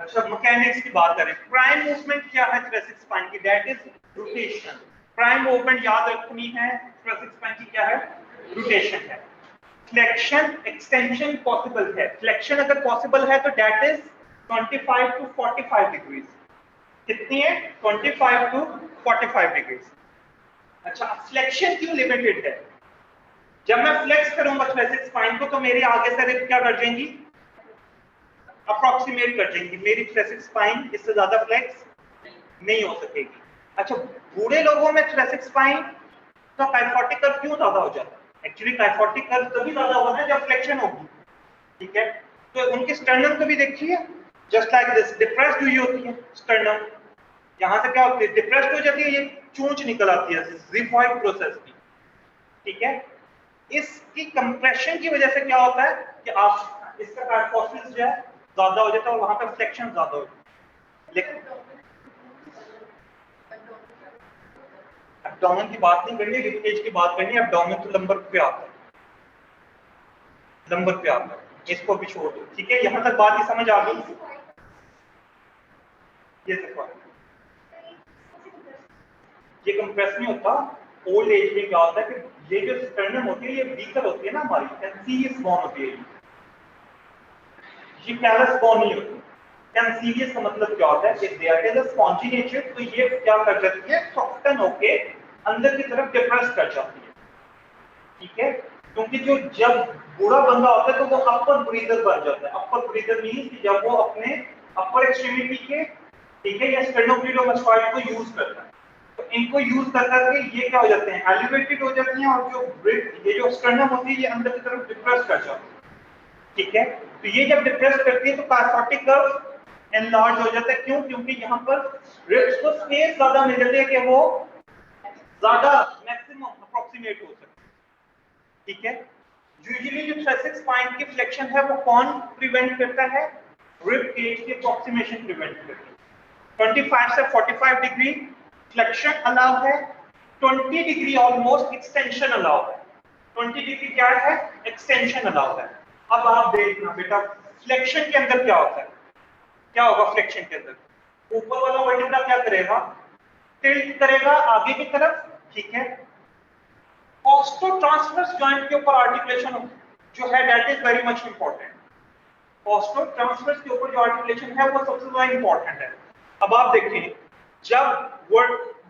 अच्छा, मैकेनिक्स की बात करें, प्राइम मूवमेंट क्या है थोरैसिक स्पाइन की, that is rotation. Prime movement याद रखनी है, थोरैसिक स्पाइन की क्या है, रोटेशन है। फ्लेक्शन एक्सटेंशन पॉसिबल है, फ्लेक्शन अगर पॉसिबल है तो दैट इज 25 to 45 डिग्रीज, कितनी है 25 to 45 डिग्री। अच्छा, फ्लेक्शन क्यों लिमिटेड है? जब मैं फ्लेक्स करूंगा थोरेसिक स्पाइन को तो मेरी आगे से रिब क्या कर जाएंगी, अप्रोक्सीमेट कर जाएंगी, मेरी थोरेसिक स्पाइन इससे ज्यादा फ्लेक्स नहीं हो सकेगी। अच्छा, बूढ़े लोगों में थोरेसिक स्पाइन का काइफोटिक कर्व क्यों ज्यादा हो जाता है? एक्चुअली काइफोटिक कर्व तभी ज्यादा होता है जब फ्लेक्शन होगी, ठीक है। तो उनकी स्टर्नम को भी देखिए, जस्ट लाइक दिस डिप्रेस्ड हुई होती है स्टर्नम, यहाँ से क्या होती है, डिप्रेस्ड हो जाती है, ये चोंच निकल आती है जिफॉइड प्रोसेस की, ठीक है। इसकी कंप्रेशन की वजह से क्या होता है कि आप इसका काइफोसिस जो है ज्यादा हो जाता है और वहां पे फ्लेक्शन ज्यादा हो जाता है। लेकिन एब्डोमेन की बात नहीं करनी, रिब केज की बात करनी है। एब्डोमेन तो लंबर पे आता है, लंबर पे आता है, इसको भी छोड़ दो, ठीक है। यहां तक बात ही समझ आ गई? ये देखो, ये कंप्रेस नहीं होता। ओल्ड एज में क्या होता है कि ये जो स्टर्नम होती है ये वीकर होती है ना हमारी, कैंसीलियस बोन होती है, ये कैलस बोन नहीं होती। कैंसीलियस का मतलब क्या होता है कि there is a spongy nature, तो ये क्या कर जाती है, सॉफ्टन होके अंदर की तरफ डिप्रेस कर जाती है, ठीक है। क्योंकि जो जब बूढ़ा बंदा होता है तो वो अपर ब्रीदर बन जाता है। अपर ब्रीदर मींस कि जब वो अपने अपर एक्सट्रीमिटी के, ठीक है, या स्टेर्नोक्लेडोमास्टॉइड को यूज करता है, तो इनको यूज करके ये क्या हो जाते हैं, एलिवेटेड हो जाती हैं और जो ये जो स्टर्नम होती है ये अंदर की तरफ डिप्रेस कर जाती है, ठीक है। तो ये जब डिप्रेस करती है तो काइफोटिक कर्व एनलार्ज हो जाता है। क्यों? क्योंकि यहाँ पर रिब्स को स्पेस ज्यादा मिल जाती है कि वो ज्यादा मैक्सिमम अप्रोक्सीमेट हो सके, ठीक है। यूजुअली जो थोरेसिक स्पाइन की फ्लेक्शन है वो कौन प्रिवेंट करता है, रिब केज की अप्रोक्सीमेशन प्रिवेंट करता है। 25 से 45 डिग्री फ्लेक्शन अलाउ है, 20 डिग्री ऑलमोस्ट एक्सटेंशन अलाउ है। 20 डिग्री क्या है, एक्सटेंशन अलाउ है। अब आप देखना बेटा, फ्लेक्शन के अंदर क्या होता है, क्या होगा फ्लेक्शन के अंदर, ऊपर वाला वर्टिब्रा क्या करेगा, टिल्ट करेगा आगे की तरफ, ठीक है। ऑस्टोट्रांसवर्स जॉइंट के ऊपर आर्टिकुलेशन जो है that is very much important. Costotransverse के ऊपर जो आर्टिकुलेशन है वो सबसे ज्यादा इंपॉर्टेंट है। अब आप देखिए, जब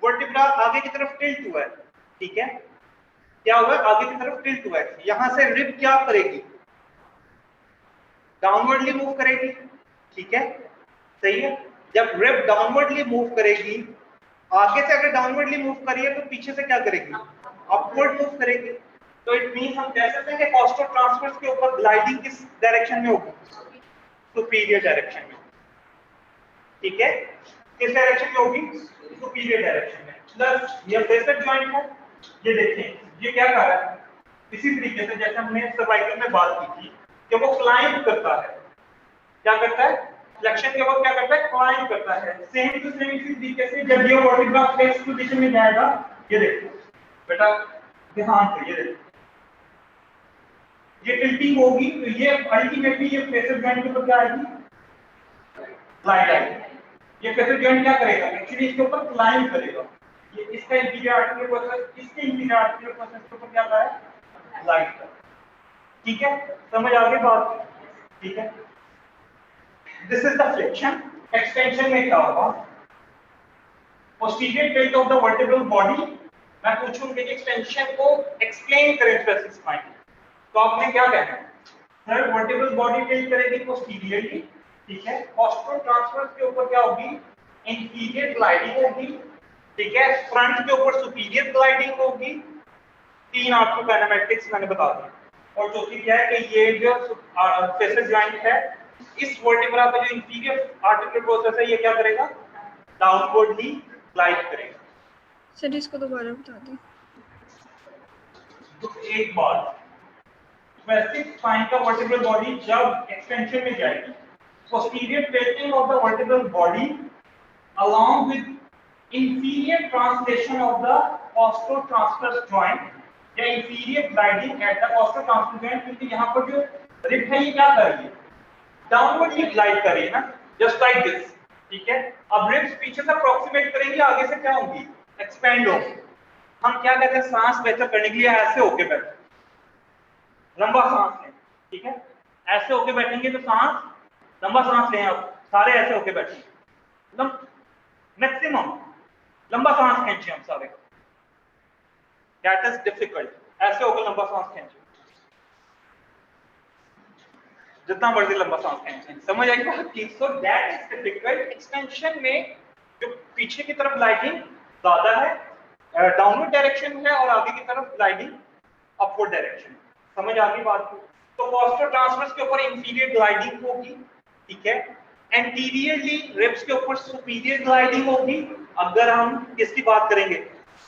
वर्टिब्रा आगे की तरफ टिल्ट हुआ है, ठीक है, क्या हुआ है, आगे की तरफ टिल्ट हुआ है, यहां से रिब क्या करेगी, डाउनवर्डली मूव करेगी, ठीक है, सही है। जब रिब डाउनवर्डली मूव करेगी, आगे से अगर डाउनवर्डली मूव करिए तो पीछे से क्या करेगी, अपवर्ड मूव करेगी। तो इट मींस हम कह सकते हैं कि ऑस्टोट्रांसवर्स के ऊपर ग्लाइडिंग किस डायरेक्शन में होगी, सुपीरियर डायरेक्शन में, ठीक है। किस डायरेक्शन में होगी, सुपीरियर डायरेक्शन में। प्लस ये फेसर जॉइंट है, ये देखें ये क्या कर रहा है, इसी तरीके से जैसे हमने सर्वाइकल में बात की थी कि वो क्लाइंब करता है, क्या करता है, फ्लेक्शन के वक्त क्या करता है, क्लाइंब करता है। सेम टू सेम इसी तरीके से जब ये वर्टिब्रा फ्लेक्स पोजीशन में जाएगा, ये देखो बेटा ध्यान से, ये देखो ये टिल्टिंग होगी तो ये अल्टीमेटली ये फेसर जॉइंट के ऊपर क्या आएगी, ग्लाइड आएगी। ये फेसर जॉइंट क्या करेगा, एक्चुअली इसके ऊपर क्लाइंब करेगा। ये इसका इंटीरियर आर्टिकुलर प्रोसेस, इसके इंटीरियर आर्टिकुलर प्रोसेस के ऊपर क्या कर रहा है, ग्लाइड कर, ठीक है। समझ आ गई बात, ठीक है। This is the flexion. Extension में क्या होगा, posterior tilt of the vertebral body. मैं पूछूंगा कि एक्सटेंशन को एक्सप्लेन करें थोरेसिक स्पाइन, तो आपने क्या कहना है, सर वर्टिब्रल बॉडी टिल्ट करेगी पोस्टीरियरली, ठीक है। ऑस्टोट्रांसवर्स के ऊपर क्या होगी, इंफीरियर ग्लाइडिंग होगी, ठीक है। फ्रंट के ऊपर सुपीरियर ग्लाइडिंग होगी। 3 ऑर्थोकाइनेमेटिक्स मैंने बता दिया। और चौथी क्या है कि ये जो फेसर जॉइंट है, इस वर्टिब्रा का जो इंफीरियर आर्टिकुलर प्रोसेस है ये क्या करेगा, डाउनवर्डली ग्लाइड करेगा। सर इसको दोबारा बता दें। तो एक बात, थोरेसिक स्पाइन का वर्टिब्रल बॉडी जब एक्सटेंशन में जाएगी, posterior tilting of the vertebral body along with inferior translation of the costotransverse joint या inferior gliding at the costotransverse joint, क्योंकि यहाँ पर जो रिब है ये क्या कर रही है, डाउनवर्डली ग्लाइड कर रही है ना, जस्ट लाइक दिस, ठीक है। अब रिब्स पीछे से अप्रोक्सीमेट करेंगे, आगे से क्या होंगी, एक्सपेंड होंगी। हम क्या कहते हैं, सांस बेहतर करने के लिए ऐसे होके बैठे, लंबा सांस लें, ठीक है। ऐसे होके बैठेंगे तो सांस, लंबा सांस लें, आप सारे ऐसे होके बैठे, मतलब मैक्सिमम लंबा सांस खींचे हम सारे, दैट इज डिफिकल्ट, ऐसे होकर लंबा सांस खींचे, जितना मर्जी लंबा सांस खींचे, समझ आई बात की। सो दैट इज डिफिकल्ट। एक्सटेंशन में जो पीछे की तरफ ग्लाइडिंग ज्यादा है, डाउनवर्ड डायरेक्शन है, और आगे की तरफ ग्लाइडिंग अपवर्ड डायरेक्शन, समझ आ गई बात की। तो कॉस्टल ट्रांसवर्स के ऊपर इंफीरियर ग्लाइडिंग होगी, ठीक है। एंटीरियरली रिब्स के ऊपर सुपीरियर ग्लाइडिंग होगी। अगर हम किसकी बात करेंगे,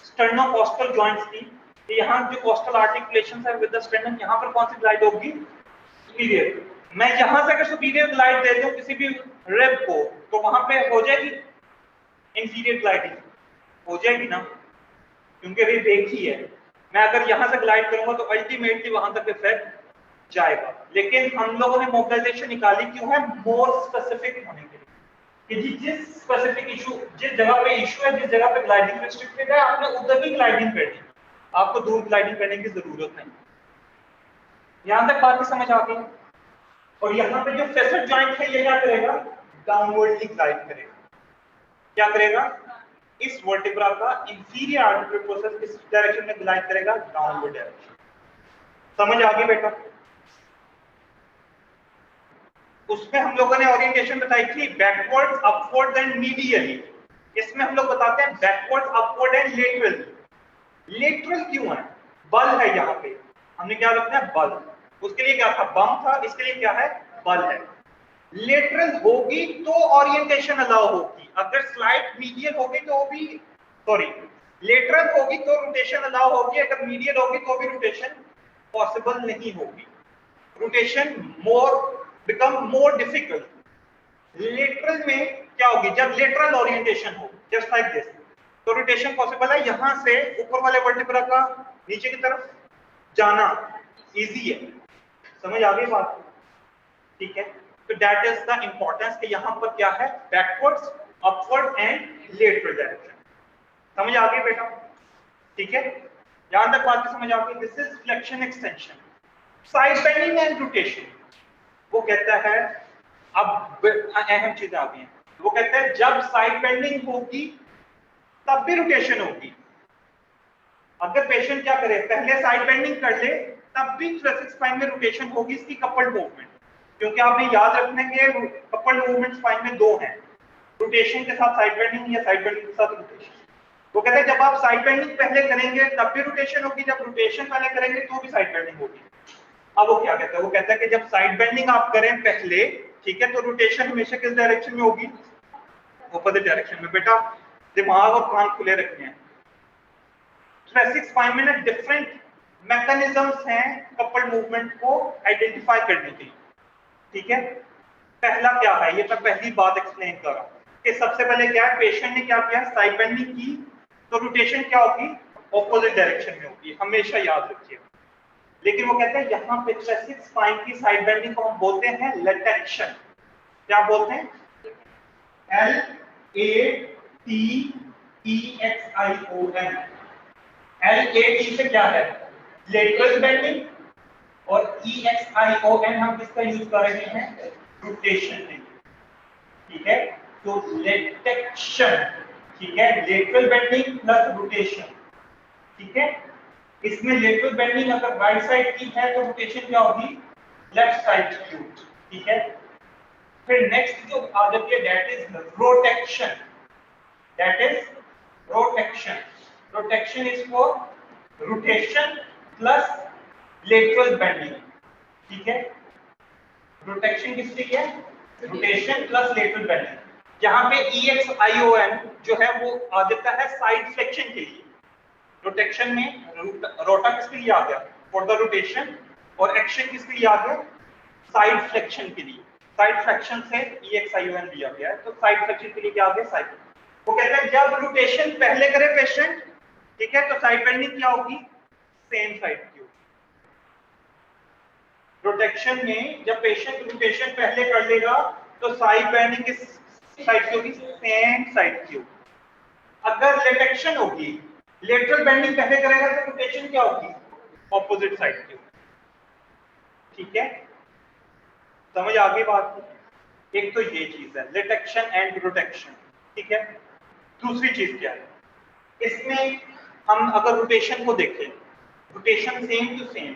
स्टर्नोकॉस्टल जॉइंट्स की, तो यहाँ जो कॉस्टल आर्टिकुलेशंस है विद द स्टर्नम, यहाँ पर कौन सी ग्लाइड होगी, सुपीरियर। मैं यहां से अगर सुपीरियर ग्लाइड दे दूं किसी भी रिब को, तो वहां पे हो जाएगी इंफीरियर ग्लाइडिंग, हो जाएगी ना, क्योंकि रिब एक ही है। मैं अगर यहां से ग्लाइड करूंगा तो अल्टीमेटली वहां तक इफेक्ट जाएगा। लेकिन हम लोगों ने मोबिलाइजेशन निकाली क्यों है, मोर स्पेसिफिक होने के लिए, कि जिस स्पेसिफिक इशू, जिस जगह पे इशू है, जिस जगह पे ग्लाइडिंग रिस्ट्रिक्टेड है, आपने उधर भी ग्लाइडिंग करनी, आपको दूर ग्लाइडिंग करने की जरूरत नहीं। यहां तक बात की समझ आ गई। और यहाँ पे जो फेसर जॉइंट है ये क्या करेगा, डाउनवर्डली ग्लाइड करेगा। क्या करेगा, इस वर्टिब्रा का इंफीरियर आर्टिकुलर प्रोसेस किस डायरेक्शन में ग्लाइड करेगा, डाउनवर्ड डायरेक्शन। समझ आ गई बेटा। उसमें हम लोगों ने ओरिएंटेशन बताई थी बैकवर्ड्स, अपवर्ड एंड मीडियली। इसमें हम लोग बताते हैं backwards, upward and lateral. Lateral क्यों है, बल है यहाँ पे, हमने क्या रखना है, बल। उसके लिए क्या था, बम था, इसके लिए क्या है, बल है। लेटरल होगी तो ओरिएंटेशन अलाउ होगी, अगर स्लाइड मीडियल होगी तो भी, सॉरी, लेटरल होगी तो रोटेशन अलाउ होगी, अगर मीडियल होगी तो भी रोटेशन पॉसिबल नहीं होगी, rotation become more difficult. Lateral में क्या होगी, जब लेटरल ओरिएंटेशन हो, जस्ट लाइक दिस, तो रोटेशन पॉसिबल है, यहां से ऊपर वाले वर्टिब्रा का नीचे की तरफ जाना इजी है। समझ आ गई बात, ठीक है। तो दैट इज द इंपॉर्टेंस कि यहां पर क्या है, backwards, upward and lateral direction. समझ आ गई बेटा, ठीक है। यहां तक बात समझ आ गई। This is flexion extension. Side bending and rotation, वो कहता है, अब अहम चीजें आ गई हैं, वो कहता है जब साइड बेंडिंग होगी तब भी रोटेशन होगी। अगर पेशेंट क्या करे, पहले साइड बेंडिंग कर ले, तब भी थोरेसिक स्पाइन में रोटेशन होगी, इसकी कपल्ड मूवमेंट। क्योंकि आप ये याद रखेंगे कपल्ड मूवमेंट स्पाइन में दो हैं, रोटेशन के साथ साइड बेंडिंग या साइड बेंडिंग के साथ रोटेशन। वो कहते हैं जब आप साइड बेंडिंग पहले करेंगे तब भी रोटेशन होगी, जब रोटेशन पहले करेंगे तो भी साइड बेंडिंग होगी। अब वो क्या कहता है, वो कहता है कि जब साइड बेंडिंग आप करें पहले, ठीक है, तो रोटेशन हमेशा किस डायरेक्शन में होगी, अपोजिट डायरेक्शन में। बेटा दिमाग और कान खुले रखने हैं। थोरेसिक स्पाइन में ना डिफरेंट मैकेनिज्म्स हैं कपल्ड मूवमेंट को आइडेंटिफाई करने के लिए, ठीक है। पहला क्या है, ये मैं पहली बात एक्सप्लेन कर रहा हूं कि सबसे पहले क्या है, पेशेंट ने क्या किया, साइड बेंडिंग की, तो रोटेशन क्या होगी, ऑपोजिट डायरेक्शन में होगी, हमेशा याद रखिए। लेकिन वो कहते हैं यहाँ पे थोरेसिक स्पाइन की साइड बेंडिंग को हम बोलते हैं लैटेक्शन। क्या बोलते हैं, LATEXION। LAT से क्या है, लेटरल बेंडिंग, और EXION हम किसका यूज कर रहे हैं, रोटेशन के लिए, ठीक है। तो लैटेक्शन, ठीक है, लेटरल बेंडिंग प्लस रोटेशन, ठीक है। इसमें लेटरल बेंडिंग अगर राइट साइड की है तो रोटेशन क्या होगी, लेफ्ट साइड की, ठीक है। फिर नेक्स्ट जो आ जाती है that is rotexion, that is rotexion. Rotexion is for rotation plus lateral bending, ठीक है। रोटेक्शन किसके लिए, रोटेशन प्लस लेटरल बेंडिंग। यहाँ पे EXION जो है वो आ जाता है साइड फ्लेक्शन के लिए। रोटेक्शन में रोटा किसके लिए आ गया, फॉर द रोटेशन, और एक्शन किसके लिए आ गया, साइड फ्लेक्शन के लिए। साइड फ्लेक्शन से EXION दिया गया है, तो साइड फ्लेक्शन के लिए क्या आ गया, साइड। वो कहते हैं जब रोटेशन पहले करे पेशेंट, ठीक है, तो साइड बेंडिंग क्या होगी, सेम साइड की होगी। रोटेक्शन में जब पेशेंट रोटेशन पहले कर लेगा तो साइड बेंडिंग किस साइड की होगी, सेम साइड की होगी। अगर लेटेक्शन होगी, लेटरल बेंडिंग पहले करेगा तो रोटेशन क्या होगी, ऑपोजिट साइड की होगी, ठीक है। समझ आ गई बात। एक तो ये चीज है लेटेक्शन एंड रोटेक्शन, ठीक है। दूसरी चीज क्या है, इसमें हम अगर रोटेशन को देखें, rotation same to same,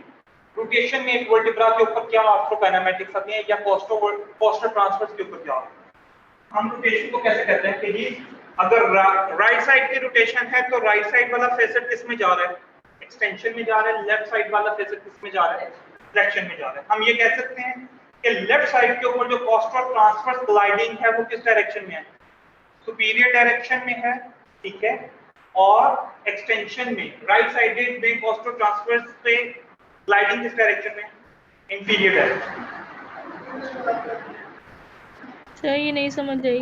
rotation में एक वर्टिब्रा के ऊपर क्या ऑर्थोकाइनेमेटिक्स आती है या पोस्टर ट्रांसफर्स के ऊपर क्या आती है। हम रोटेशन को कैसे कहते हैं कि जी अगर राइट साइड की रोटेशन है तो राइट साइड वाला फेसेट किस में जा रहा है, एक्सटेंशन में जा रहा है, लेफ्ट साइड वाला फेसेट किस में जा रहा है, फ्लेक्शन में जा रहा है। हम ये कह सकते हैं कि लेफ्ट साइड के ऊपर जो पोस्टर ट्रांसफर्स ग्लाइडिंग है वो किस डायरेक्शन में है, सुपीरियर डायरेक्शन में है, ठीक है, और एक्सटेंशन में राइट साइडेड में पोस्टर ट्रांसफर्स पे ग्लाइडिंग किस डायरेक्शन में, इंफीरियर डायरेक्शन। सर ये नहीं समझ आई।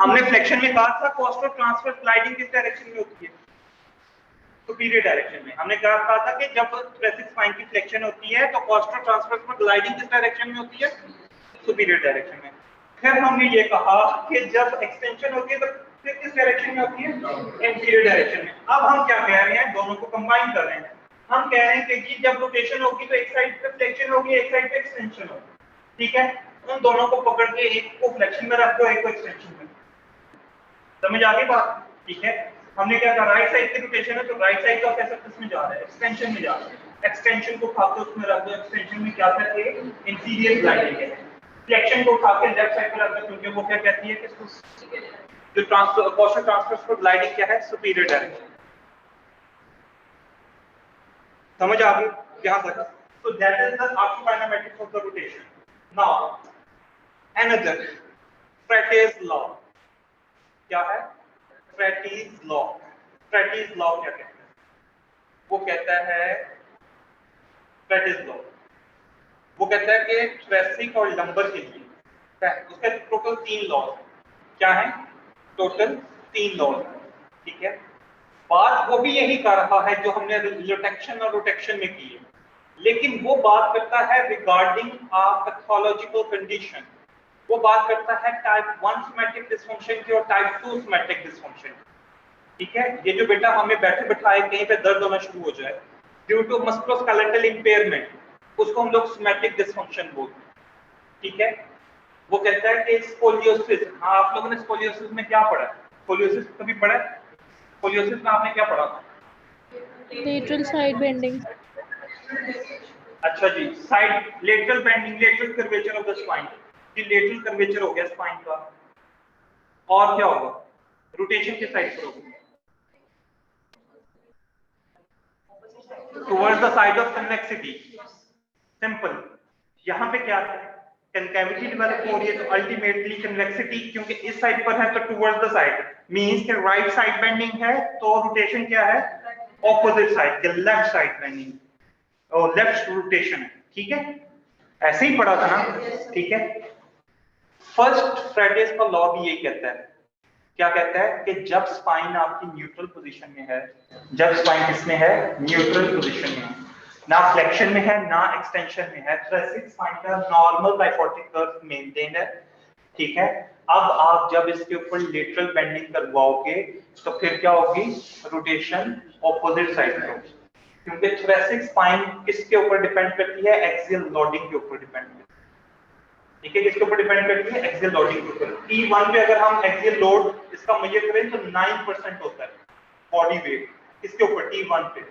हमने फ्लेक्शन में कहा था पोस्टर ट्रांसफर्स ग्लाइडिंग किस डायरेक्शन में होती है, सुपीरियर डायरेक्शन में। हमने कहा था कि जब थोरेसिक स्पाइन की फ्लेक्शन होती है तो पोस्टर ट्रांसफर्स में ग्लाइडिंग किस डायरेक्शन में होती है, सुपीरियर डायरेक्शन में। फिर हमने ये कहा कि जब एक्सटेंशन होती है तो फिर किस डायरेक्शन में होती है, इंफीरियर डायरेक्शन में। अब हम क्या कह रहे हैं, दोनों को कंबाइन कर रहे हैं। हम कह रहे हैं कि जी जब रोटेशन होगी तो एक साइड पे फ्लेक्शन होगी, एक साइड पे एक्सटेंशन होगी, ठीक है। उन दोनों को पकड़ के एक को फ्लेक्शन में रख दो, एक को एक्सटेंशन में। समझ आ गई बात, ठीक है। हमने क्या कहा, राइट साइड की रोटेशन है तो राइट साइड का फेसेट किसमें जा रहा है, एक्सटेंशन में जा रहा है। एक्सटेंशन को उठा के उसमें रख दो, एक्सटेंशन में क्या कहते हैं, इंफीरियर ग्लाइडिंग है। फ्लेक्शन को उठा के लेफ्ट साइड पे रख दो क्योंकि वो क्या कहती है कि जो ट्रांसफर पोस्टर ट्रांसफर्स पर ग्लाइडिंग क्या है, सुपीरियर डायरेक्शन। समझ आ गई यहां तक। So that is the orthokinematics of the rotation. Now another Frette's law. क्या है, Frette's law. Frette's law क्या कहता है, वो कहता है Frette's law, वो कहता है कि थोरेसिक और लंबर के लिए उसके टोटल 3 लॉ क्या है, टोटल 3 लॉ, ठीक है। बात वो भी यही कर रहा है जो हमने रिलेटेक्शन और रोटेक्शन में की है, लेकिन वो बात करता है रिगार्डिंग अ पैथोलॉजिकल कंडीशन। वो बात करता है टाइप 1 सोमैटिक डिसफंक्शन की और टाइप 2 सोमैटिक डिसफंक्शन, ठीक है। ये जो बेटा हमें बैठे बिठाए कहीं पे दर्द होना शुरू हो जाए ड्यू टू मस्कुलोस्केलेटल इंपेयरमेंट, उसको हम लोग सोमैटिक डिसफंक्शन बोलते हैं, ठीक है। वो कहता है कि स्कोलियोसिस, हाँ आप लोगों ने स्कोलियोसिस में क्या पढ़ा है, स्कोलियोसिस कभी पढ़ा है, स्कोलियोसिस में आपने क्या पढ़ा था, लेटरल साइड बेंडिंग। अच्छा जी, side lateral bending, lateral curvature of the spine. ये लेटरल कर्वेचर हो गया स्पाइन का, और क्या होगा, रोटेशन के साइड पर होगा towards the side of convexity. Simple, यहाँ पे क्या है, कनकैविटी डेवलप हो रही है तो अल्टीमेटली कन्वेक्सिटी क्योंकि इस साइड पर है तो टुवर्ड्स द साइड मींस कि राइट साइड बेंडिंग है तो रोटेशन क्या है, ऑपोजिट साइड के लेफ्ट साइड बेंडिंग और लेफ्ट रोटेशन है, ठीक है। ऐसे ही पढ़ा था ना, ठीक है। फर्स्ट फ्राइडेज का लॉ भी यही कहता है, क्या कहता है कि जब स्पाइन आपकी न्यूट्रल पोजीशन में है, जब स्पाइन किसमें है, न्यूट्रल पोजीशन में है, ना फ्लेक्शन में है ना एक्सटेंशन में है, थोरेसिक स्पाइन का नॉर्मल डायफोटिक कर्व मेंटेन है, ठीक है। अब आप जब इसके ऊपर लेटरल बेंडिंग करवाओगे तो फिर क्या होगी, रोटेशन ऑपोजिट साइड में होगी, क्योंकि थोरेसिक स्पाइन किसके ऊपर डिपेंड करती है, एक्सियल लोडिंग के ऊपर डिपेंड करती है, ठीक है। किसके ऊपर डिपेंड करती है, एक्सियल लोडिंग के ऊपर। T1 पे अगर हम एक्सियल लोड इसका मेजर करें तो 9% होता है बॉडी वेट, किसके ऊपर, T1 पे,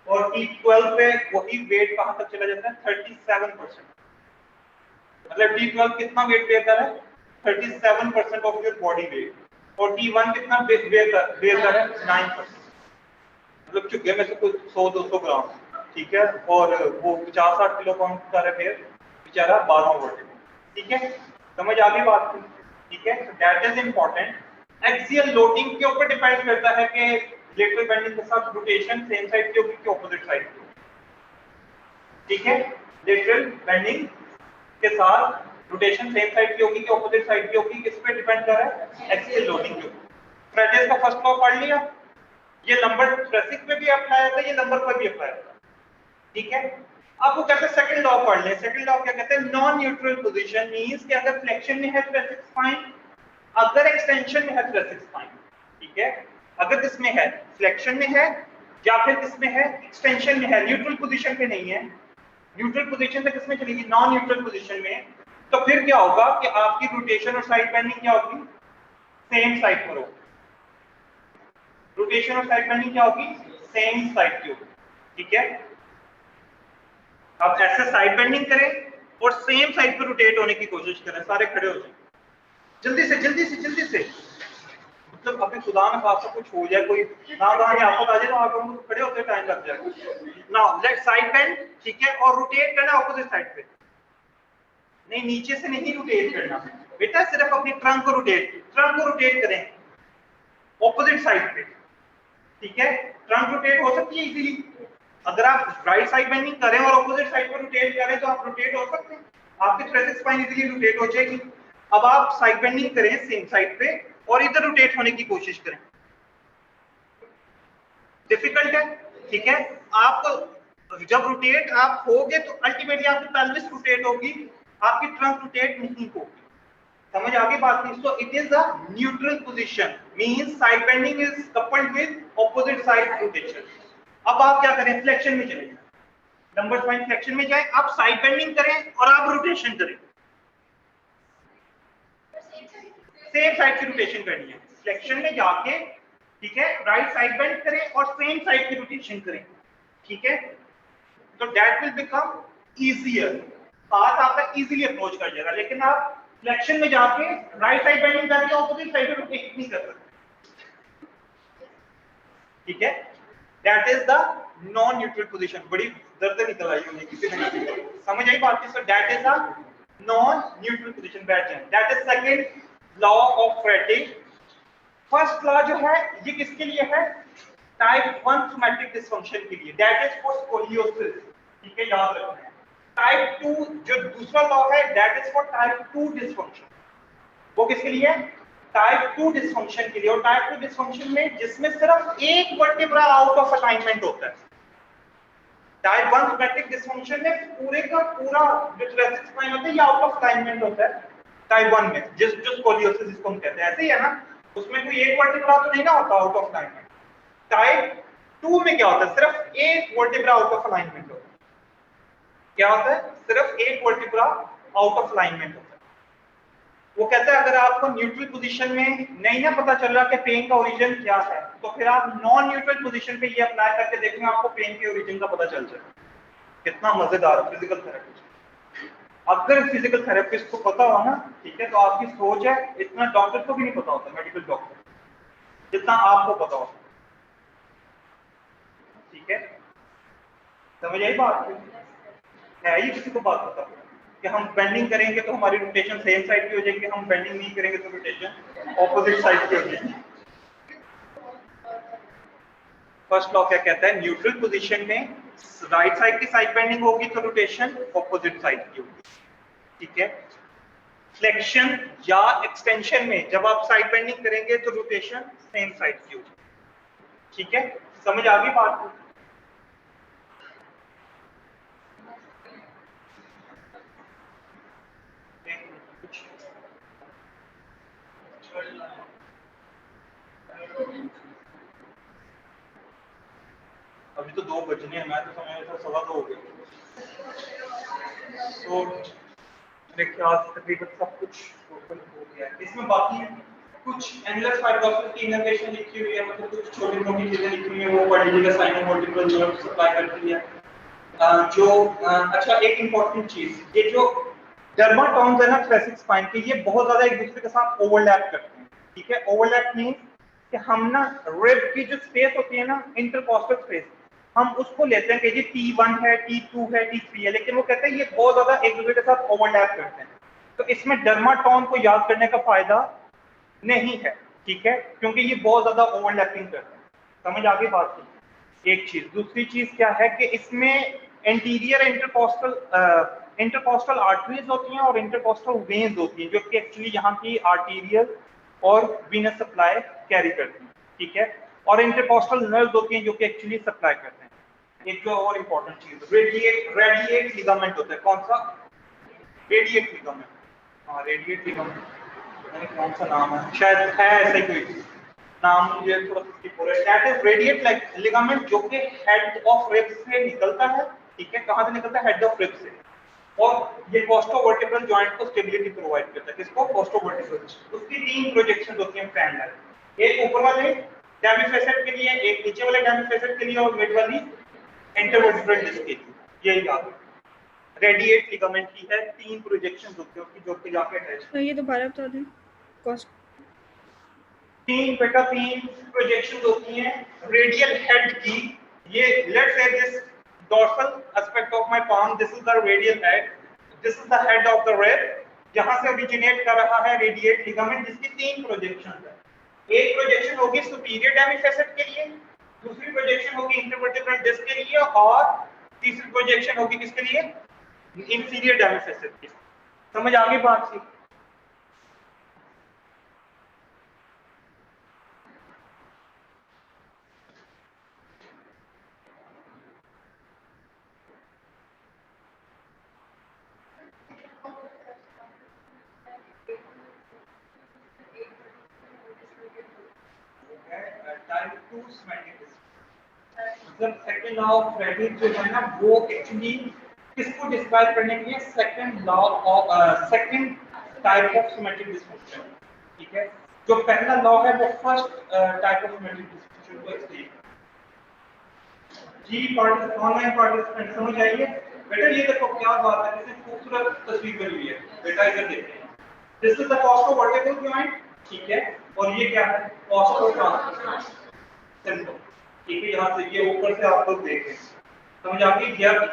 और T12 पे वही वेट कहां तक चला जाता है, 37%। मतलब T12 कितना वेट बेयर है, 37% ऑफ योर बॉडी वेट, और T1 कितना बेयर है, 9%। मतलब चुगे में से कुछ 100-200 ग्राम, ठीक है, और वो 50-60 किलो पाउंड का है बेयर, बेचारा 12 वर्टिब्रा, ठीक है। समझ आ गई बात, ठीक है। तो that is important. Axial loading के ऊपर डिपेंड करता है कि लेटरल बेंडिंग के साथ रोटेशन सेम साइड की होगी कि ऑपोजिट साइड की, ठीक है। लेटरल बेंडिंग के साथ रोटेशन सेम साइड की होगी कि ऑपोजिट साइड की होगी, किस पे डिपेंड कर रहा है, एक्सियल लोडिंग के ऊपर। फ्राइडेज का फर्स्ट लॉ पढ़ लिया, ये नंबर थोरेसिक में भी अप्लाई होता है, ये नंबर पर भी अप्लाई होता है, ठीक है। अब वो कहते हैं सेकंड लॉ पढ़ लें। सेकंड लॉ क्या कहते हैं, नॉन न्यूट्रल पोजीशन मींस कि अगर फ्लेक्शन में है थोरेसिक स्पाइन, अगर एक्सटेंशन में है थोरेसिक स्पाइन, ठीक है। अगर किसमें है, फ्लेक्शन में है या फिर किसमें है, एक्सटेंशन में है, न्यूट्रल पोजीशन पे नहीं है, न्यूट्रल पोजीशन से किसमें चलेगी, नॉन न्यूट्रल पोजीशन में, तो फिर क्या होगा कि आपकी रोटेशन और साइड बेंडिंग क्या होगी, सेम साइड पर होगी, रोटेशन ऑफ साइड बेंडिंग क्या होगी, सेम साइड की होगी, ठीक है। अब ऐसे साइड बेंडिंग करें और सेम साइड पे रोटेट होने की कोशिश करें, सारे खड़े हो जाए जल्दी से जल्दी से जल्दी से, मतलब अपने खुदा में खासा कुछ हो जाए, कोई नादान या आफत आ जाए तो आप लोगों को खड़े होते टाइम लग जाएगा। नाउ लेट साइड बेंड, ठीक है, और रोटेट करना ऑपोजिट साइड पे, नहीं नीचे से नहीं रोटेट करना बेटा, सिर्फ अपनी ट्रंक को रोटेट करें ऑपोजिट साइड पे, ठीक है। ट्रंक रोटेट हो सकती है इजीली, अगर आप राइट साइड बेंडिंग करें और ऑपोजिट साइड पर रोटेट करें तो आप रोटेट हो सकते हैं, आपकी थोरेसिक स्पाइन इजीली रोटेट हो जाएगी। अब आप साइड बेंडिंग करें सेम साइड पे और इधर रोटेट होने की कोशिश करें, डिफिकल्ट है, ठीक है। आप जब रोटेट आप होगे तो अल्टीमेटली आपकी पेल्विस रोटेट होगी, आपकी ट्रंक रोटेट नहीं होगी, समझ आ गई बात नहीं। So it is a neutral position, means side bending is coupled with opposite side rotation. अब आप क्या करें, फ्लेक्शन में चले जाएं, नंबर पॉइंट फ्लेक्शन में जाएं, आप साइड बेंडिंग करें और आप रोटेशन करें, सेम साइड की रोटेशन करनी है, फ्लेक्शन में जाके, ठीक है, राइट साइड बेंड करें और सेम साइड की रोटेशन करें, ठीक है। तो दैट विल बिकम इजियर, हाथ आपका इजीली अप्रोच कर जाएगा, लेकिन आप फ्लेक्शन में जाके राइट साइड बेंडिंग करके ऑपोजिट साइड पे रोटेट नहीं कर सकते, ठीक है। That is the non neutral position. बड़ी दर्द निकल आई होगी किसी ने, समझ आई बात? सो that is the non neutral position, बैठ जाए। That is second law of fretting. First law जो है ये किसके लिए है, टाइप 1 सोमैटिक डिसफंक्शन के लिए, दैट इज फॉर स्कोलियोसिस, ठीक है, याद रखना है। टाइप 2 जो दूसरा लॉ है that is for type 2 dysfunction, वो किसके लिए है, टाइप 2 डिसफंक्शन के लिए। और टाइप 2 डिसफंक्शन में जिसमें सिर्फ एक वर्टिब्रा आउट ऑफ अलाइनमेंट होता है, टाइप 1 सोमैटिक डिसफंक्शन में पूरे का पूरा जो थोरेसिक स्पाइन होता है ये आउट ऑफ अलाइनमेंट होता है टाइप 1 में, जो स्कोलियोसिस जिसको हम कहते हैं, ऐसे ही है ना, उसमें कोई एक वर्टिब्रा तो नहीं ना होता आउट ऑफ अलाइनमेंट। टाइप 2 में क्या होता है, सिर्फ एक वर्टिब्रा आउट ऑफ अलाइनमेंट होता है, क्या होता है, सिर्फ एक वर्टिब्रा आउट ऑफ अलाइनमेंट होता है। वो कहता है अगर आपको न्यूट्रल पोजीशन में नहीं ना पता चल रहा कि पेन का ओरिजिन क्या है, तो फिर आप नॉन न्यूट्रल पोजीशन पे ये अप्लाई करके देखेंगे, आपको पेन के ओरिजिन का पता चल जाएगा। कितना मजेदार फिजिकल थेरेपी। अगर फिजिकल थेरेपिस्ट को पता हो ना, ठीक है, तो आपकी सोच है इतना डॉक्टर को भी नहीं पता होता, मेडिकल डॉक्टर जितना आपको पता होता, ठीक है, समझ आई बात है? ये किसी को बात पता कि हम बेंडिंग करेंगे तो हमारी रोटेशन सेम साइड की हो जाएगी, हम बेंडिंग नहीं करेंगे तो रोटेशन ऑपोजिट साइड की हो जाएगी। फर्स्ट लॉ क्या कहता है, न्यूट्रल पोजीशन में राइट साइड की साइड बेंडिंग होगी तो रोटेशन ऑपोजिट साइड की होगी, ठीक है। फ्लेक्शन या एक्सटेंशन में जब आप साइड बेंडिंग करेंगे तो रोटेशन सेम साइड की होगी, ठीक है, समझ आ गई बात को? अभी तो 2 बजने हैं, मैं तो समझ था 2:15 हो गए। तो मेरे ख्याल से तकरीबन सब कुछ टोटल हो गया है। इसमें बाकी कुछ एंगुलर फाइब्रोसिस की इनोवेशन लिखी हुई है, मतलब कुछ छोटी मोटी चीजें लिखी हुई है, वो पढ़ लीजिएगा, साइनो मल्टीपल नर्व सप्लाई करती है। अच्छा एक इंपॉर्टेंट चीज, ये जो डर्माटोन्स है ना थोरेसिक स्पाइन के, ये बहुत ज्यादा एक दूसरे के साथ ओवरलैप करते हैं, ठीक है। ओवरलैप मींस कि हम ना रिब की जो स्पेस होती है ना, इंटरकॉस्टल स्पेस, हम उसको लेते हैं कि जी T1 है, T2 है, T3 है, लेकिन वो कहते हैं ये बहुत ज्यादा एक दूसरे के साथ ओवरलैप करते हैं, तो इसमें डर्माटोन को याद करने का फायदा नहीं है, ठीक है, क्योंकि ये बहुत ज्यादा ओवरलैपिंग करते हैं। समझ आ गई बात की? एक चीज। दूसरी चीज क्या है कि इसमें एंटीरियर इंटरकॉस्टल आर्टरीज होती हैं और इंटरकॉस्टल वेन्स होती हैं, जो कि एक्चुअली यहाँ की आर्टीरियल और वीनस सप्लाई कैरी करती हैं, ठीक है, और इंटरकॉस्टल नर्व्स होती हैं जो कि एक्चुअली सप्लाई करते हैं। एक जो और इंपॉर्टेंट चीज, रेडिएट लिगामेंट होता है। कौन सा? Radiate ligament. हाँ, रेडिएट लिगामेंट, कौन सा नाम है, शायद है ऐसे कोई नाम, मुझे थोड़ा स्किप हो रहा है। दैट इज रेडिएट लिगामेंट, जो कि हेड ऑफ रिब से निकलता है, ठीक है। कहां से निकलता है? हेड ऑफ रिब से, और ये कोस्टोवर्टिब्रल जॉइंट को स्टेबिलिटी प्रोवाइड करता है। किसको? कोस्टोवर्टिब्रल। उसकी 3 प्रोजेक्शंस होती हैं फैन लाइक, एक ऊपर वाले, डेमी फेसेट के लिए, एक नीचे वाले डेमी फेसेट के लिए और मिड वाली इंटरवर्टिब्रल डिस्क के लिए, यही याद। रेडिएट लिगामेंट की है, 3 प्रोजेक्शंस होते हैं उसकी जो कि जाके अटैच। ये दोबारा बता दें कॉस्ट। 3 बेटा 3 प्रोजेक्शंस होती हैं रेडियल हेड की। ये let's say this dorsal aspect of my palm, this is the radial head, this is the head of the red. यहां से ओरिजिनेट कर रहा है रेडिएट लिगामेंट जिसकी 3 प्रोजेक्शंस है। एक प्रोजेक्शन होगी सुपीरियर डेमी फेसेट के लिए, दूसरी प्रोजेक्शन होगी इंटरवर्टिब्रल डिस्क के लिए और तीसरी प्रोजेक्शन होगी किसके लिए? इंफीरियर डेमी फेसेट के। समझ आ गई बात सी? टाइप 2 सिमेट्रिक डिस्क, मतलब सेकंड लॉ ऑफ फ्रेडरिक जो है ना वो एक्चुअली किसको डिस्क्राइब करने के लिए second law of second type of symmetric distribution, ठीक है। जो पहला लॉ है वो first type of symmetric distribution को एक्सप्लेन। जी ऑनलाइन पार्टिसिपेंट समझ आइए बेटा, ये देखो क्या बात है, कितनी खूबसूरत तस्वीर बनी हुई है बेटा, इधर देखते हैं। This is the cost of vertical joint, ठीक है, और ये क्या है? कॉस्ट ऑफ ट्रांसफर सिंपल, ठीक है। यहाँ से ये ऊपर से आप लोग देखें, समझ आ गई?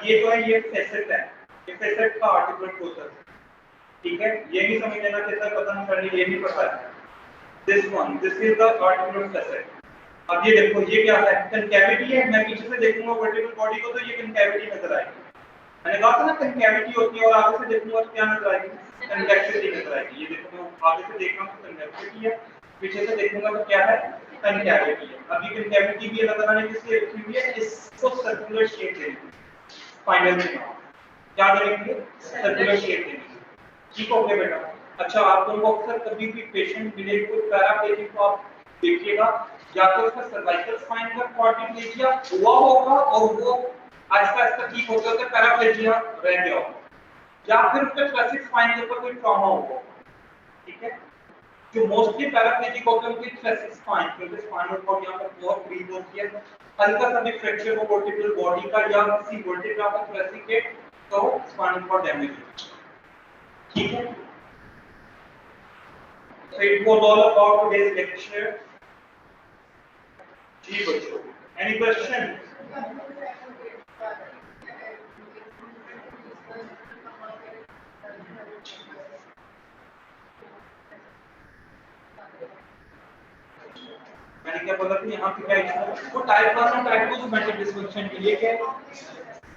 ये जो है ये फेसेट है, ये फेसेट का आर्टिकुलर प्रोसेस, ठीक है। ये नहीं समझ लेना कैसा पता नहीं करनी, ये नहीं पता है। This is the articular facet. अब ये देखो ये क्या है? कनकैविटी है। मैं पीछे से देखूंगा वर्टिकल बॉडी को तो ये कनकैविटी नजर आएगी। मैंने कहा था ना कनकैविटी होती है, और आगे से देखूंगा तो क्या नजर आएगी? कन्वेक्सिटी नजर आएगी। ये देखो मैं आगे से देख रहा हूं तो कन्वेक्सिटी है, पीछे से देखूंगा तो क्या है? कनकैविटी है। अब ये कनकैविटी भी अलग अलग किससे रखी हुई है? इसको सर्कुलर शेप देनी, फाइनल में क्या देंगे? सर्कुलर शेप देनी, ठीक हो गया बेटा। अच्छा, आप लोगों को अक्सर कभी भी पेशेंट मिले कोई पैराप्लेजिक को आप देखिएगा, या तो उसका सर्वाइकल स्पाइन का क्वाड्रिप्लेजिया हुआ होगा और वो आहिस्ता आहिस्ता ठीक होते होते पैराप्लेजिया रह गया होगा, या फिर उसका थोरैसिक स्पाइन के ऊपर कोई ट्रॉमा होगा, ठीक है। जो मोस्टली पैराप्लेजिक होते हैं उनकी थोरैसिक स्पाइन, क्योंकि स्पाइनल कॉर्ड यहाँ पर बहुत फ्रीज होती है, हल्का सा भी फ्रैक्चर हो वर्टिब्रल बॉडी का या किसी वर्टिब्रा का थोरैसिक के, तो स्पाइनल कॉर्ड डैमेज हो, ठीक है। So it was all about today's lecture. जी बच्चों, any question? मैंने क्या बोला कि यहाँ पे क्या है? वो टाइप 1 और टाइप 2 सिमेट्रिक डिस्फंक्शन के लिए क्या है?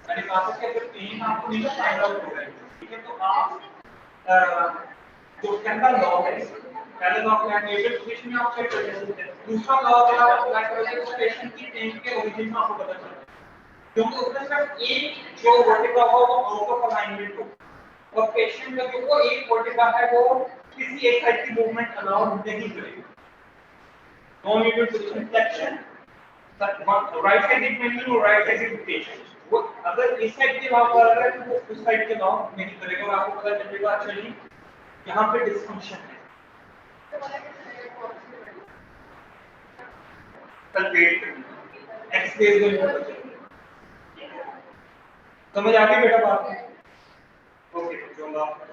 मैंने कहा था कि अगर पेन आपको नहीं फाइंड आउट हो रहा है, ठीक है, तो आप जो पहला लॉ है, पहले लॉ क्या है? नेचर फिजिक्स में आप चेक कर सकते हैं। दूसरा लॉ अगर आप अप्लाई करोगे तो पेशेंट की पेन के ओरिजिन में आपको पता चलता है, क्योंकि उसमें सिर्फ एक जो वर्टिब्रा हो वो आउट ऑफ अलाइनमेंट हो, और पेशेंट का जो वो एक वर्टिब्रा है वो किसी एक साइड की मूवमेंट अलाउ नहीं करेगा। No need to position flexion. Right side dependent और राइट साइड डिपेंडेंट, वो अगर इस साइड के लॉ कर रहा है तो वो उस साइड के लॉ नहीं करेगा, और आपको पता चलेगा अच्छा जी यहाँ पे डिस्फंक्शन है। समझ आ गई बेटा बात? ओके, जो आप